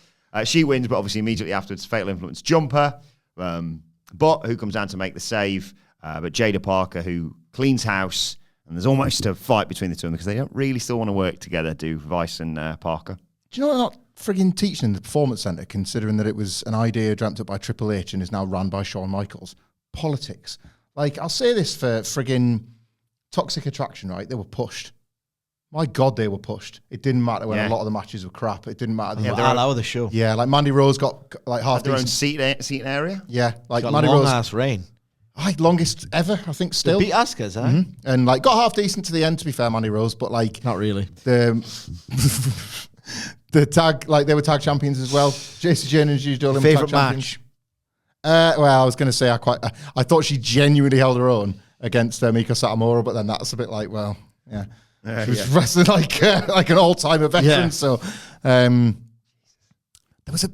[SPEAKER 1] She wins, but obviously immediately afterwards, Fatal Influence jumper. But who comes down to make the save? But Jada Parker, who cleans house. And there's almost a fight between the two of them because they don't really still want to work together, do Vice and Parker.
[SPEAKER 2] Do you know what they're not frigging teaching in the Performance Centre, considering that it was an idea dreamt up by Triple H and is now run by Shawn Michaels? Politics. Like, I'll say this for frigging Toxic Attraction, right? They were pushed. My God, they were pushed. It didn't matter when a lot of the matches were crap. It didn't matter.
[SPEAKER 3] Yeah, they're all the show.
[SPEAKER 2] Yeah, like Mandy Rose got like half
[SPEAKER 1] Their own
[SPEAKER 2] decent
[SPEAKER 1] seat area?
[SPEAKER 2] Yeah, like
[SPEAKER 3] Got
[SPEAKER 2] Mandy
[SPEAKER 3] long
[SPEAKER 2] Rose.
[SPEAKER 3] ass reign.
[SPEAKER 2] Longest ever, I think, still.
[SPEAKER 3] Beat Asuka's, huh?
[SPEAKER 2] Mm-hmm. And like got half decent to the end, to be fair, Mandy Rose, but like
[SPEAKER 3] Not really.
[SPEAKER 2] the tag, like they were tag champions as well. Jacy Jane and Judy Dolan were tag
[SPEAKER 3] Favorite
[SPEAKER 2] champions.
[SPEAKER 3] match?
[SPEAKER 2] Well, I was going to say I thought she genuinely held her own against Miko Satomura, but then that's a bit like, well, yeah, she was wrestling like an all-timer veteran.
[SPEAKER 3] Yeah.
[SPEAKER 2] So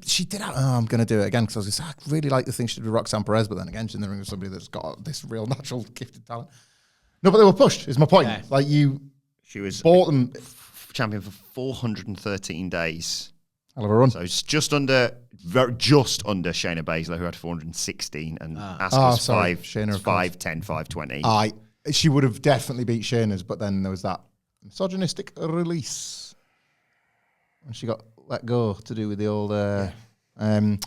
[SPEAKER 2] she did. I'm going to do it again because I was going to say I really like the thing she did with Roxanne Perez, but then again, she's in the ring with somebody that's got this real natural gifted talent. No, but they were pushed. Is my point.
[SPEAKER 3] Yeah.
[SPEAKER 2] Like
[SPEAKER 1] She was
[SPEAKER 2] bought them.
[SPEAKER 1] champion for 413 days.
[SPEAKER 2] Hell of a run.
[SPEAKER 1] So it's just under Shayna Baszler, who had 416, and Asuka's
[SPEAKER 2] sorry. Shayna, of course.
[SPEAKER 1] 5'10", 520.
[SPEAKER 2] She would have definitely beat Shayna's, but then there was that misogynistic release. And she got let go to do with the old... but
[SPEAKER 3] One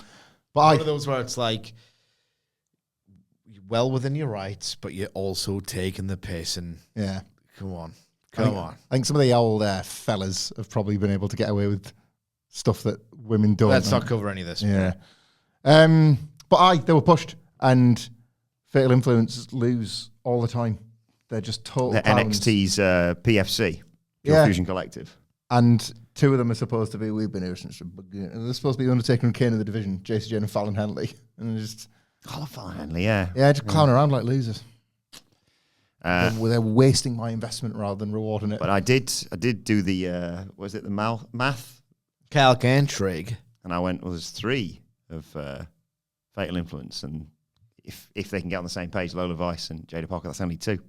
[SPEAKER 3] of those where it's like, you're well within your rights, but you're also taking the piss and...
[SPEAKER 2] Yeah.
[SPEAKER 3] Come on.
[SPEAKER 2] I think some of the old fellas have probably been able to get away with stuff that women don't.
[SPEAKER 3] Let's not cover any of this.
[SPEAKER 2] Yeah. But they were pushed, and Fatal Influence lose all the time. They're just total
[SPEAKER 1] The
[SPEAKER 2] clowns.
[SPEAKER 1] NXT's PFC, Pure
[SPEAKER 2] Yeah.
[SPEAKER 1] Fusion Collective.
[SPEAKER 2] And two of them are supposed to be, we've been here since the beginning. And they're supposed to be Undertaker and Kane of the division, Jacy Jane and Fallon Henley. And they're just...
[SPEAKER 1] Fallon Henley, yeah.
[SPEAKER 2] Yeah, just clown around like losers. They're wasting my investment rather than rewarding it.
[SPEAKER 1] But I did do the, was it the math?
[SPEAKER 3] Calc and Trig.
[SPEAKER 1] And I went, well, there's 3 of Fatal Influence. And if they can get on the same page, Lola Vice and Jada Parker, that's only 2.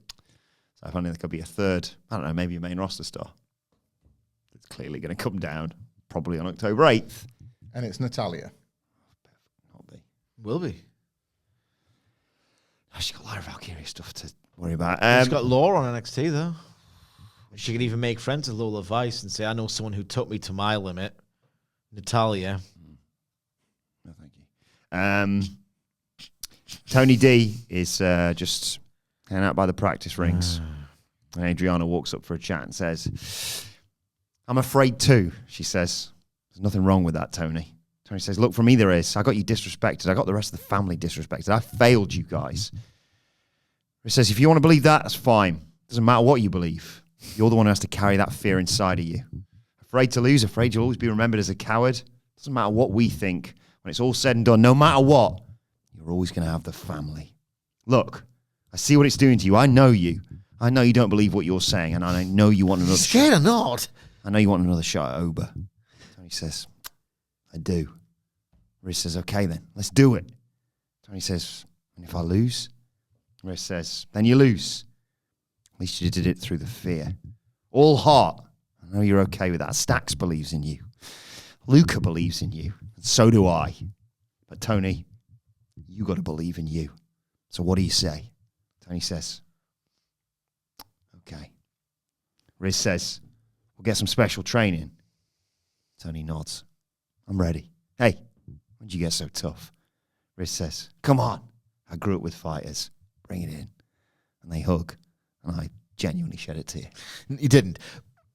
[SPEAKER 1] So if only there could be a third, I don't know, maybe a main roster star. It's clearly going to come down, probably on October 8th.
[SPEAKER 2] And it's Natalia.
[SPEAKER 1] Not be.
[SPEAKER 3] Will be.
[SPEAKER 1] She's got a lot of Valkyrie stuff to worry about.
[SPEAKER 3] She's got Laura on NXT, though. She can even make friends with Lola Vice and say, I know someone who took me to my limit. Natalia.
[SPEAKER 1] No, thank you. Tony D is just hanging out by the practice rings. And Adriana walks up for a chat and says, I'm afraid too, she says. There's nothing wrong with that, Tony. Tony says, look, for me there is. I got you disrespected. I got the rest of the family disrespected. I failed you guys. He says, if you want to believe that, that's fine. Doesn't matter what you believe. You're the one who has to carry that fear inside of you. Afraid to lose, afraid you'll always be remembered as a coward. Doesn't matter what we think. When it's all said and done, no matter what, you're always going to have the family. Look, I see what it's doing to you. I know you. I know you don't believe what you're saying, and I know you want another
[SPEAKER 3] Scared or not?
[SPEAKER 1] I know you want another shot at Oba. Tony says, I do. Riz says, okay then, let's do it. Tony says, and if I lose? Riz says, then you lose. At least you did it through the fear. All heart. I know you're okay with that. Stax believes in you. Luca believes in you. And so do I. But Tony, you got to believe in you. So what do you say? Tony says, okay. Riz says, we'll get some special training. Tony nods. I'm ready. Hey, when'd you get so tough? Riz says, come on. I grew up with fighters. Bring it in. And they hug. And I genuinely shed a tear.
[SPEAKER 3] You didn't.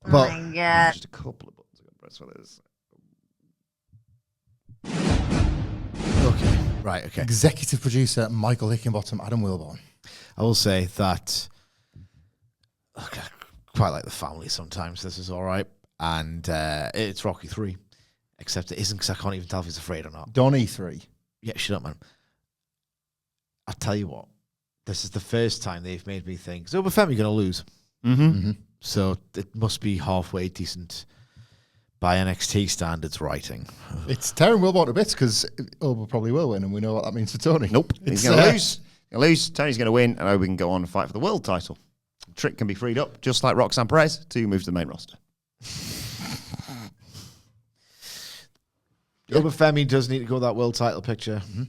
[SPEAKER 4] Oh
[SPEAKER 3] But
[SPEAKER 4] my God.
[SPEAKER 1] Just a couple of buttons I got to press for this.
[SPEAKER 3] Okay. Right. Okay.
[SPEAKER 2] Executive producer Michael Hickenbottom, Adam Wilborn.
[SPEAKER 3] I will say that I quite like the family sometimes. This is all right. And it's Rocky 3. Except it isn't because I can't even tell if he's afraid or not.
[SPEAKER 2] Donnie 3.
[SPEAKER 3] Yeah, shut up, man. I'll tell you what. This is the first time they've made me think, so Obafemi going to lose.
[SPEAKER 1] Mm-hmm.
[SPEAKER 3] So it must be halfway decent by NXT standards writing.
[SPEAKER 2] It's tearing Wilborn to bits because Oba probably will win, and we know what that means for Tony.
[SPEAKER 1] Nope. He's going to lose. He'll lose. Tony's going to win, and Oba can go on and fight for the world title. Trick can be freed up, just like Roxanne Perez, to move to the main roster.
[SPEAKER 3] Obafemi does need to go that world title picture. Mm-hmm.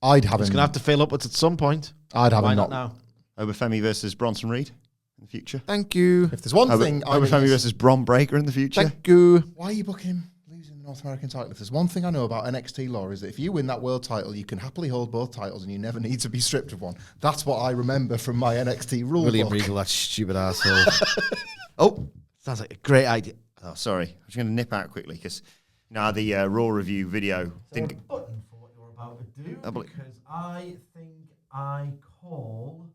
[SPEAKER 2] I'd have
[SPEAKER 3] He's
[SPEAKER 2] him.
[SPEAKER 3] going to have to fail upwards at some point.
[SPEAKER 2] I'd have
[SPEAKER 3] Why
[SPEAKER 2] him
[SPEAKER 3] not
[SPEAKER 2] not.
[SPEAKER 3] now?
[SPEAKER 1] Obafemi versus Bronson Reed in the future.
[SPEAKER 3] Thank you.
[SPEAKER 2] If there's one thing,
[SPEAKER 1] Obafemi versus Bron Breakker in the future.
[SPEAKER 3] Thank you.
[SPEAKER 2] Why are you booking him losing the North American title? If there's one thing I know about NXT law is that if you win that world title, you can happily hold both titles and you never need to be stripped of one. That's what I remember from my NXT rule
[SPEAKER 3] William
[SPEAKER 2] book.
[SPEAKER 3] Regal, that stupid asshole.
[SPEAKER 1] Oh,
[SPEAKER 3] Sounds like a great idea.
[SPEAKER 1] oh, sorry. I'm just going to nip out quickly because now the Raw review video didn't.
[SPEAKER 4] Button for what you're about to do
[SPEAKER 1] I believe-
[SPEAKER 4] because I think I call.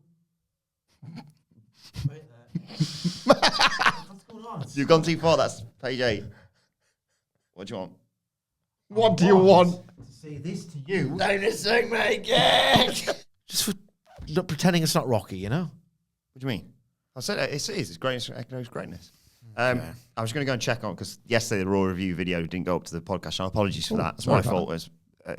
[SPEAKER 4] Wait there. What's going on?
[SPEAKER 1] You've gone too far. That's page 8. What do you want?
[SPEAKER 2] What do you want?
[SPEAKER 4] To say this to you.
[SPEAKER 3] Just for not pretending it's not Rocky, you know?
[SPEAKER 1] What do you mean? I said it is. It's greatness. Echoes greatness. I was going to go and check on because yesterday the Raw review video didn't go up to the podcast channel. Apologies for that. It's my fault.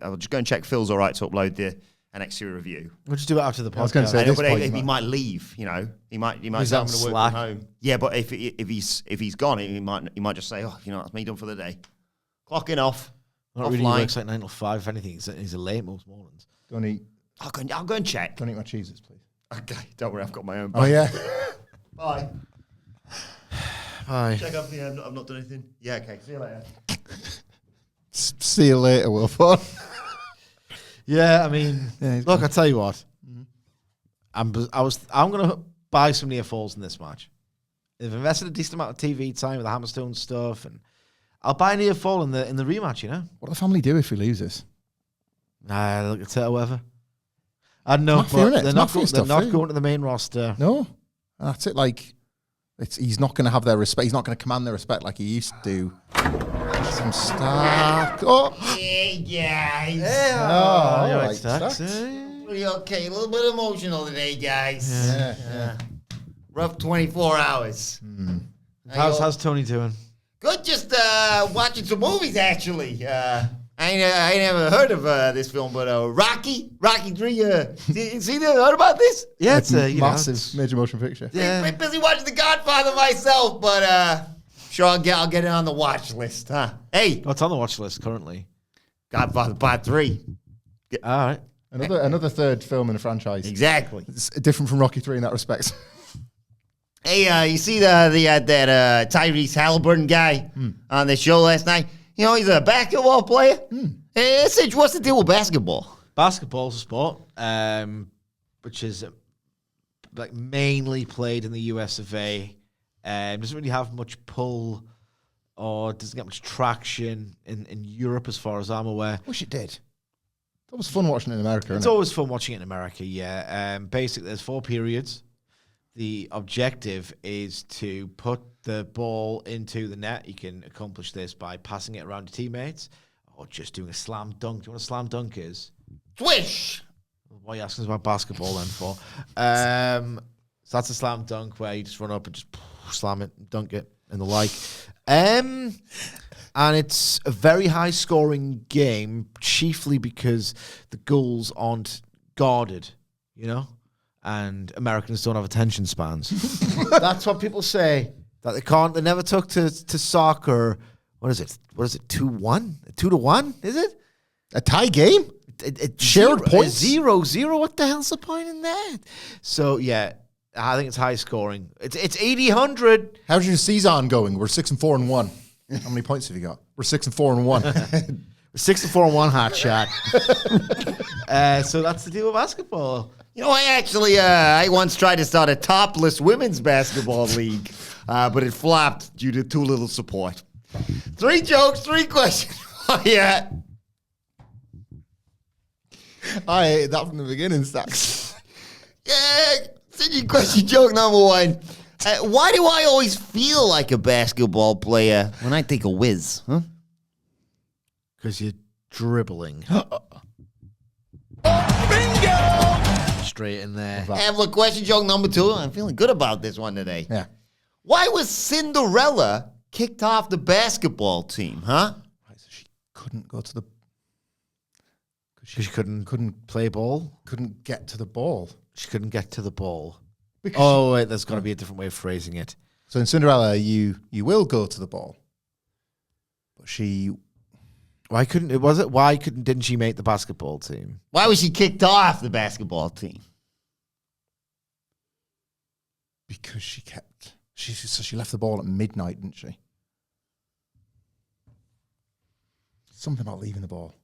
[SPEAKER 1] I'll just go and check Phil's all right to upload the NXT review.
[SPEAKER 3] We'll just do it after the podcast.
[SPEAKER 2] I was gonna say-
[SPEAKER 1] I know,
[SPEAKER 2] this
[SPEAKER 1] but
[SPEAKER 2] point,
[SPEAKER 1] he
[SPEAKER 2] Matt.
[SPEAKER 1] might leave. You know, he might
[SPEAKER 3] He's
[SPEAKER 1] say,
[SPEAKER 3] on
[SPEAKER 1] I'm going to work
[SPEAKER 3] Slack.
[SPEAKER 1] from home. Yeah, but if he's gone, he might just say, oh, you know, that's me done for the day. Clocking off.
[SPEAKER 3] Not really
[SPEAKER 1] offline.
[SPEAKER 3] works like 9 till 5. If anything, he's a late most mornings.
[SPEAKER 2] Don't eat
[SPEAKER 1] I'll go and check.
[SPEAKER 2] my cheeses, please.
[SPEAKER 1] Okay, don't worry, I've got my own.
[SPEAKER 2] Oh, yeah.
[SPEAKER 1] Bye.
[SPEAKER 3] Hi.
[SPEAKER 1] Check up. Yeah, I've not done anything. Yeah, okay. See you later.
[SPEAKER 2] See you later, Wilford.
[SPEAKER 3] Yeah, I mean,
[SPEAKER 2] Yeah,
[SPEAKER 3] look, I tell you what. I'm going to buy some near falls in this match. They've invested a decent amount of TV time with the Hammerstone stuff, and I'll buy a near fall in the rematch. You know,
[SPEAKER 2] What do the family do if he loses?
[SPEAKER 3] nah, look at it, however. I don't know,
[SPEAKER 2] It's not fair, innit?
[SPEAKER 3] but
[SPEAKER 2] It's
[SPEAKER 3] they're
[SPEAKER 2] not
[SPEAKER 3] not,
[SPEAKER 2] fair
[SPEAKER 3] they're
[SPEAKER 2] stuff,
[SPEAKER 3] not
[SPEAKER 2] eh?
[SPEAKER 3] going to the main roster.
[SPEAKER 2] No. That's it. Like, he's not going to have their respect. He's not going to command their respect like he used to do. Some stuff. Oh.
[SPEAKER 1] Hey, guys.
[SPEAKER 2] Oh,
[SPEAKER 3] you're
[SPEAKER 2] right,
[SPEAKER 3] right, Stax.
[SPEAKER 2] Stax.
[SPEAKER 1] Pretty okay. A little bit emotional today, guys.
[SPEAKER 2] Yeah.
[SPEAKER 1] Rough 24 hours.
[SPEAKER 3] How's Tony doing?
[SPEAKER 1] Good, just watching some movies, actually. I ain't never heard of this film, but Rocky 3. Heard about this?
[SPEAKER 3] Yeah, it's a
[SPEAKER 2] massive major motion picture.
[SPEAKER 3] Yeah.
[SPEAKER 1] Been busy watching The Godfather myself, but sure I'll get it on the watch list, huh? Hey,
[SPEAKER 3] What's on the watch list currently?
[SPEAKER 1] Godfather Part 3.
[SPEAKER 3] All right.
[SPEAKER 2] Another third film in the franchise.
[SPEAKER 1] Exactly.
[SPEAKER 2] It's different from Rocky 3 in that respect.
[SPEAKER 1] Hey, you see that Tyrese Halliburton guy on the show last night? You know, he's a basketball player. Hey, Sid, what's the deal with basketball?
[SPEAKER 3] Basketball's a sport, which is like mainly played in the US of A. Doesn't really have much pull or doesn't get much traction in Europe as far as I'm aware.
[SPEAKER 2] Wish it did. That was fun watching it in America,
[SPEAKER 3] It's
[SPEAKER 2] isn't it?
[SPEAKER 3] always fun watching it in America, yeah. Basically, there's 4 periods. The objective is to put the ball into the net. You can accomplish this by passing it around your teammates or just doing a slam dunk. Do you know what a slam dunk is?
[SPEAKER 1] Swish!
[SPEAKER 3] What are you asking us about basketball then for? So that's a slam dunk where you just run up and just slam it, dunk it, and the like. And it's a very high-scoring game, chiefly because the goals aren't guarded, you know? And Americans don't have attention spans. That's what people say, that they can't, they never took to soccer. What is it? 2-1? 2-1, is it?
[SPEAKER 2] A tie game? Shared points?
[SPEAKER 3] 0-0. What the hell's the point in that? So, yeah, I think it's high scoring. It's 80-100.
[SPEAKER 2] How's your season going? We're 6-4-1. How many points have you got? We're 6-4-1.
[SPEAKER 3] We're 6-4-1 hot shot. So that's the deal with basketball.
[SPEAKER 1] You know, I once tried to start a topless women's basketball league, but it flopped due to too little support. 3 jokes, 3 questions. Oh, yeah.
[SPEAKER 2] I hated that from the beginning, Stacks.
[SPEAKER 1] Question joke number one. Why do I always feel like a basketball player when I take a whiz? Huh?
[SPEAKER 3] Because you're dribbling. Straight in there.
[SPEAKER 1] And look, question joke number two. I'm feeling good about this one today.
[SPEAKER 2] Yeah.
[SPEAKER 1] Why was Cinderella kicked off the basketball team, huh?
[SPEAKER 2] Right, so she couldn't go to the...
[SPEAKER 3] Because she couldn't play ball.
[SPEAKER 2] Couldn't get to the ball.
[SPEAKER 3] She couldn't get to the ball.
[SPEAKER 2] Because
[SPEAKER 3] Wait, there's got to be a different way of phrasing it.
[SPEAKER 2] So in Cinderella, you will go to the ball. But she...
[SPEAKER 3] Why didn't she make the basketball team?
[SPEAKER 1] Why was she kicked off the basketball team?
[SPEAKER 2] Because she kept... So she left the ball at midnight, didn't she? Something about leaving the ball.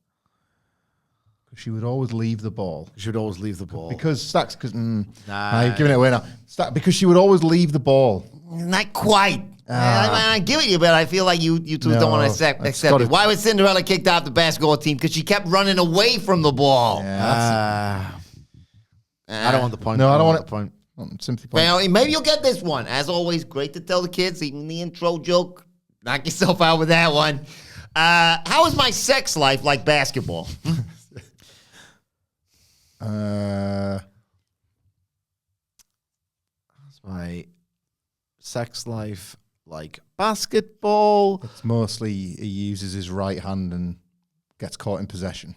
[SPEAKER 2] Because she would always leave the ball.
[SPEAKER 3] She would always leave the ball.
[SPEAKER 2] Because Stacks...
[SPEAKER 3] Nah.
[SPEAKER 2] I'm giving it away now. Because she would always leave the ball.
[SPEAKER 1] Not quite. I give it you, but I feel like you two don't want to accept it. Why was Cinderella kicked off the basketball team? Because she kept running away from the ball.
[SPEAKER 3] I don't want the point.
[SPEAKER 2] No, I don't want
[SPEAKER 3] the point.
[SPEAKER 2] Simply point.
[SPEAKER 1] Well, maybe you'll get this one. As always, great to tell the kids. Even the intro joke. Knock yourself out with that one. How is my sex life like basketball?
[SPEAKER 3] That's my sex life like basketball.
[SPEAKER 2] It's mostly he uses his right hand and gets caught in possession.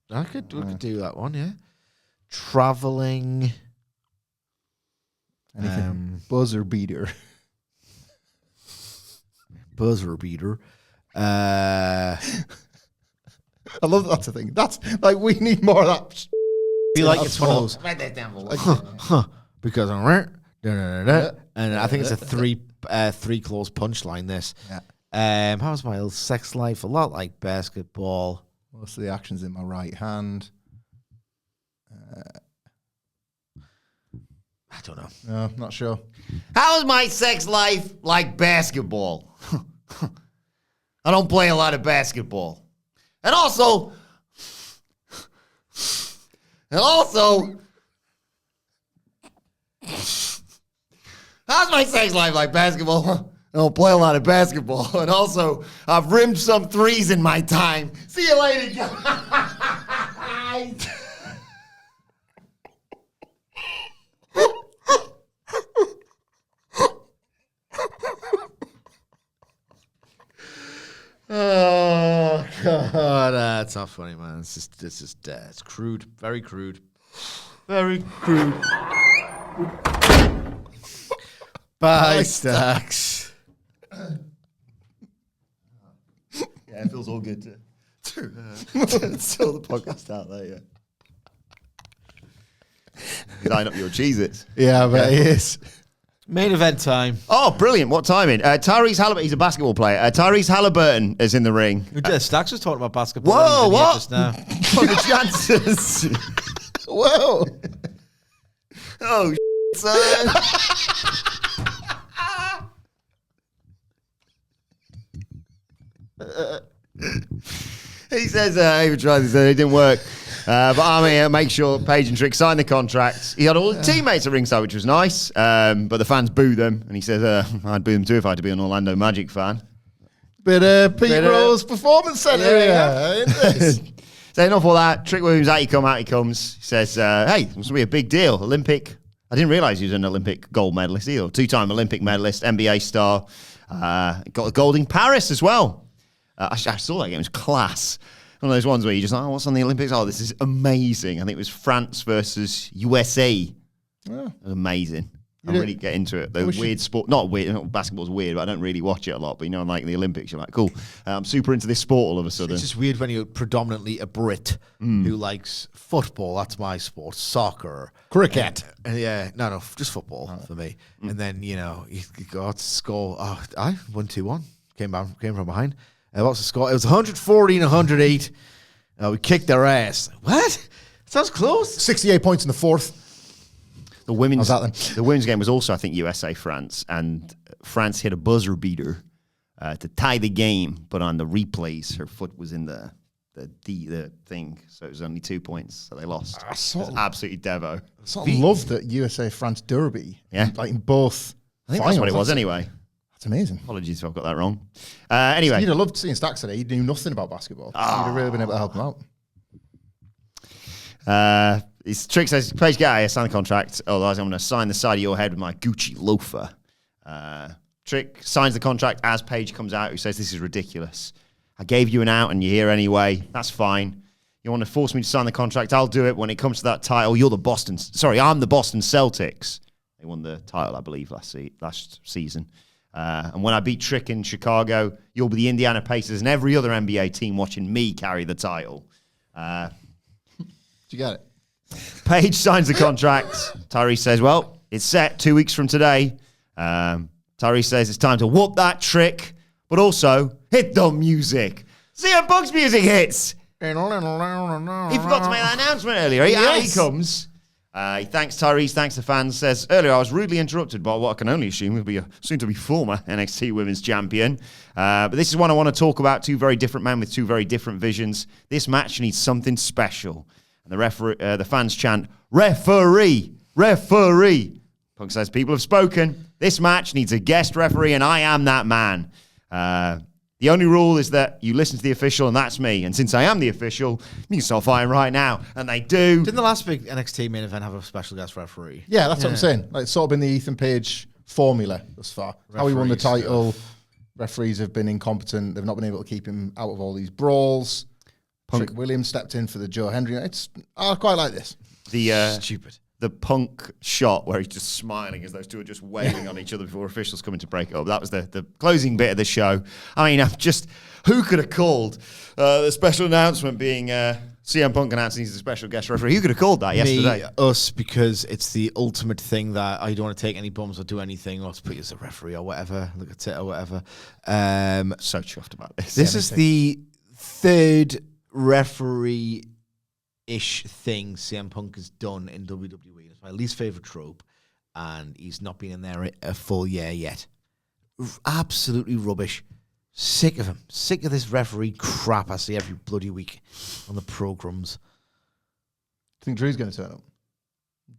[SPEAKER 3] We could do that one, yeah. Traveling.
[SPEAKER 2] Anything. Buzzer beater.
[SPEAKER 3] Buzzer beater.
[SPEAKER 2] I love that's a thing. That's like we need more of that.
[SPEAKER 3] Feel like it's one of those.
[SPEAKER 1] Write that down.
[SPEAKER 3] Because I'm and I think it's a three clause punchline. This.
[SPEAKER 2] Yeah.
[SPEAKER 3] How's my old sex life? A lot like basketball.
[SPEAKER 2] Most of the action's in my right hand.
[SPEAKER 3] I don't know.
[SPEAKER 2] No, not sure.
[SPEAKER 1] How is my sex life like basketball? I don't play a lot of basketball. And also, how's my sex life like basketball? I don't play a lot of basketball. And also, I've rimmed some threes in my time. See you later, guys.
[SPEAKER 3] Oh God, that's not funny, man. It's just it's crude, very crude, very crude. Bye, Stacks.
[SPEAKER 1] Yeah, it feels all good to sell the podcast out there, yeah. Line up your Cheez-Its.
[SPEAKER 2] Yeah, but it is.
[SPEAKER 3] Main event time.
[SPEAKER 1] Oh, brilliant. What timing? Tyrese Halliburton, he's a basketball player. Tyrese Halliburton is in the ring.
[SPEAKER 3] Stacks was talking about basketball.
[SPEAKER 1] Whoa, what?
[SPEAKER 3] Just now.
[SPEAKER 1] What are the chances?
[SPEAKER 2] Whoa.
[SPEAKER 1] Oh, son. He says, he even tried this, it didn't work. But I'm here, make sure Page and Trick signed the contracts. He had all the teammates at ringside, which was nice. But the fans booed them. And he says, I'd boo them too if I had to be an Orlando Magic fan.
[SPEAKER 2] Pete Rose Performance Center here.
[SPEAKER 1] So enough of all that. Trick Williams, out he comes. He says, hey, this will be a big deal. Olympic. I didn't realize he was an Olympic gold medalist either. Two-time Olympic medalist, NBA star. Got a gold in Paris as well. I saw that game. It was class. One of those ones where you just like, what's on the Olympics? Oh, this is amazing. I think it was France versus USA. Oh. Amazing. I really get into it. The weird sport, not basketball's weird, but I don't really watch it a lot. But you know, like the Olympics, you're like, cool. I'm super into this sport all of a sudden.
[SPEAKER 3] It's just weird when you're predominantly a Brit who likes football. That's my sport. Soccer.
[SPEAKER 2] Cricket.
[SPEAKER 3] No, just football for me. And then, you go out to score. Oh, I won 2-1. Came from behind. What was the score? It was 114 108. We kicked their ass. What? Sounds close.
[SPEAKER 2] 68 points in the fourth.
[SPEAKER 1] The women's game was also, I think, USA-France, and France hit a buzzer beater to tie the game, but on the replays, her foot was in the the thing. So it was only 2 points, so they lost.
[SPEAKER 2] I sort of,
[SPEAKER 1] Absolutely devo.
[SPEAKER 2] love that USA France Derby.
[SPEAKER 1] Yeah.
[SPEAKER 2] Like in both.
[SPEAKER 1] I think
[SPEAKER 2] finals.
[SPEAKER 1] that's what it was anyway.
[SPEAKER 2] That's amazing.
[SPEAKER 1] Apologies if I've got that wrong. Anyway.
[SPEAKER 2] You'd have loved seeing Stacks today. He knew nothing about basketball. You'd have really been able to help him out.
[SPEAKER 1] Trick says, Paige, get out here, sign the contract. Otherwise, I'm going to sign the side of your head with my Gucci loafer. Trick signs the contract as Paige comes out, who says, this is ridiculous. I gave you an out and you're here anyway. That's fine. You want to force me to sign the contract? I'll do it. When it comes to that title, I'm the Boston Celtics. They won the title, I believe, last season. And when I beat Trick in Chicago, you'll be the Indiana Pacers and every other NBA team watching me carry the title.
[SPEAKER 2] Did you get it?
[SPEAKER 1] Paige signs the contract. Tyrese says, well, it's set 2 weeks from today. Tyrese says it's time to whoop that Trick, but also hit the music. CM Punk's music hits. He forgot to make that announcement earlier. He comes. He thanks Tyrese, thanks the fans. Says, earlier I was rudely interrupted by what I can only assume will be a soon-to-be former NXT Women's Champion. But this is one I want to talk about. Two very different men with two very different visions. This match needs something special. And the fans chant, referee, referee. Punk says, people have spoken. This match needs a guest referee, and I am that man. The only rule is that you listen to the official, and that's me. And since I am the official, you can start fighting right now. And they do.
[SPEAKER 3] Didn't the last big NXT main event have a special guest referee?
[SPEAKER 2] Yeah, that's what I'm saying. Like, it's sort of been the Ethan Page formula thus far. How he won the title. Referees have been incompetent. They've not been able to keep him out of all these brawls. Trick Williams stepped in for the Joe Hendry. I quite like this.
[SPEAKER 3] Stupid.
[SPEAKER 1] The Punk shot where he's just smiling as those two are just waving on each other before officials come in to break it up. That was the closing bit of the show. I mean, who could have called the special announcement being CM Punk announcing he's a special guest referee? Who could have called that yesterday?
[SPEAKER 3] Us, because it's the ultimate thing that I don't want to take any bumps or do anything or to put you as a referee or whatever, look at it or whatever.
[SPEAKER 1] So chuffed about this.
[SPEAKER 3] This is the third referee-ish thing CM Punk has done in WWE. It's my least favorite trope, and he's not been in there a full year yet. Absolutely rubbish. Sick of him. Sick of this referee crap I see every bloody week on the programs.
[SPEAKER 2] Think Drew's going to turn up?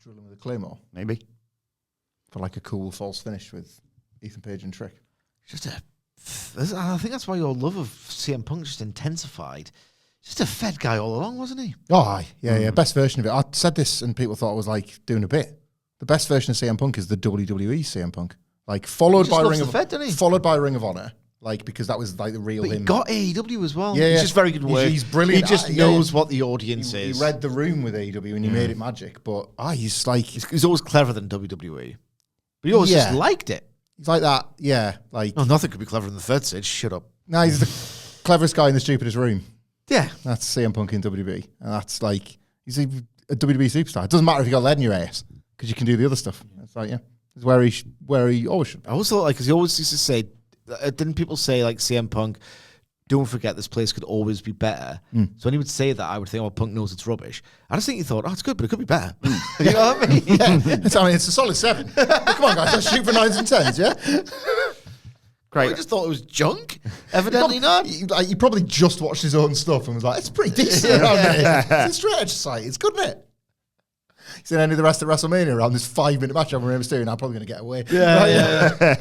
[SPEAKER 2] Drill him with a Claymore?
[SPEAKER 1] Maybe.
[SPEAKER 2] For like a cool false finish with Ethan Page and Trick.
[SPEAKER 3] I think that's why your love of CM Punk just intensified. Just a fed guy all along, wasn't he?
[SPEAKER 2] Oh, aye. Yeah. Best version of it. I said this and people thought I was like doing a bit. The best version of CM Punk is the WWE CM Punk. Like followed by Ring of Honor. Like, because that was like the real
[SPEAKER 3] but
[SPEAKER 2] him.
[SPEAKER 3] He got AEW as well.
[SPEAKER 2] Yeah,
[SPEAKER 3] He's just very good work.
[SPEAKER 2] He's brilliant.
[SPEAKER 3] He just knows what the audience is.
[SPEAKER 2] He read the room with AEW and he made it magic. But he's like...
[SPEAKER 3] He's always cleverer than WWE. But he always just liked it.
[SPEAKER 2] He's like that, yeah. Like,
[SPEAKER 3] no, nothing could be cleverer than the third stage. Shut up.
[SPEAKER 2] No, he's the cleverest guy in the stupidest room.
[SPEAKER 3] Yeah.
[SPEAKER 2] That's CM Punk in WWE. And that's like, he's a WWE superstar. It doesn't matter if you got lead in your ass, because you can do the other stuff. It's like, it's where he always should.
[SPEAKER 3] I always thought, like, because he always used to say, didn't people say, like, CM Punk, don't forget this place could always be better. So when he would say that, I would think, Punk knows it's rubbish. I just think he thought, it's good, but it could be better. You know what I mean?
[SPEAKER 2] It's a solid 7. Come on, guys, let's shoot for 9s and 10s, yeah?
[SPEAKER 1] Great.
[SPEAKER 3] I just thought it was junk. Evidently not.
[SPEAKER 2] He probably just watched his own stuff and was like, it's pretty decent around here. It's a straight edge site. It's good, isn't it? Seen any of the rest of WrestleMania around this 5-minute match over Rey Mysterio? I'm probably going to get away.
[SPEAKER 3] Yeah.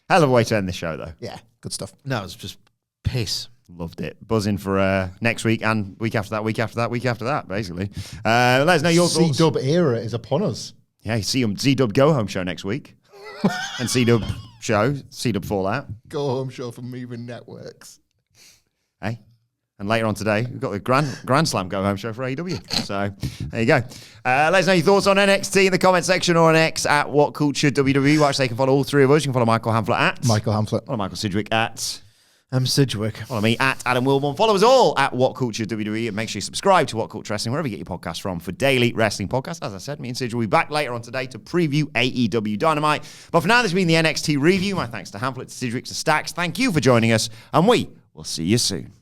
[SPEAKER 1] Hell of a way to end the show, though.
[SPEAKER 2] Yeah, good stuff.
[SPEAKER 3] No, it's just piss.
[SPEAKER 1] Loved it. Buzzing for next week and week after that, basically. Let us know your thoughts.
[SPEAKER 2] C-Dub era is upon us.
[SPEAKER 1] Yeah, Z-Dub Go Home show next week. And C-Dub show, C-Dub Fallout.
[SPEAKER 2] Go Home show from Moving Networks.
[SPEAKER 1] Hey. And later on today, we've got the Grand Slam Go Home show for AEW. So there you go. Let us know your thoughts on NXT in the comment section or on X at WhatCulture WWE. Watch, they can follow all three of us. You can follow Michael Hamflett at
[SPEAKER 2] Michael Hamflett.
[SPEAKER 1] Follow Michael Sidgwick at
[SPEAKER 3] Sidgwick.
[SPEAKER 1] Follow me at Adam Wilborn. Follow us all at WhatCulture WWE. And make sure you subscribe to WhatCulture Wrestling, wherever you get your podcasts from, for daily wrestling podcasts. As I said, me and Sidge will be back later on today to preview AEW Dynamite. But for now, this has been the NXT review. My thanks to Hamflett, to Sidgwick, to Stacks. Thank you for joining us, and we will see you soon.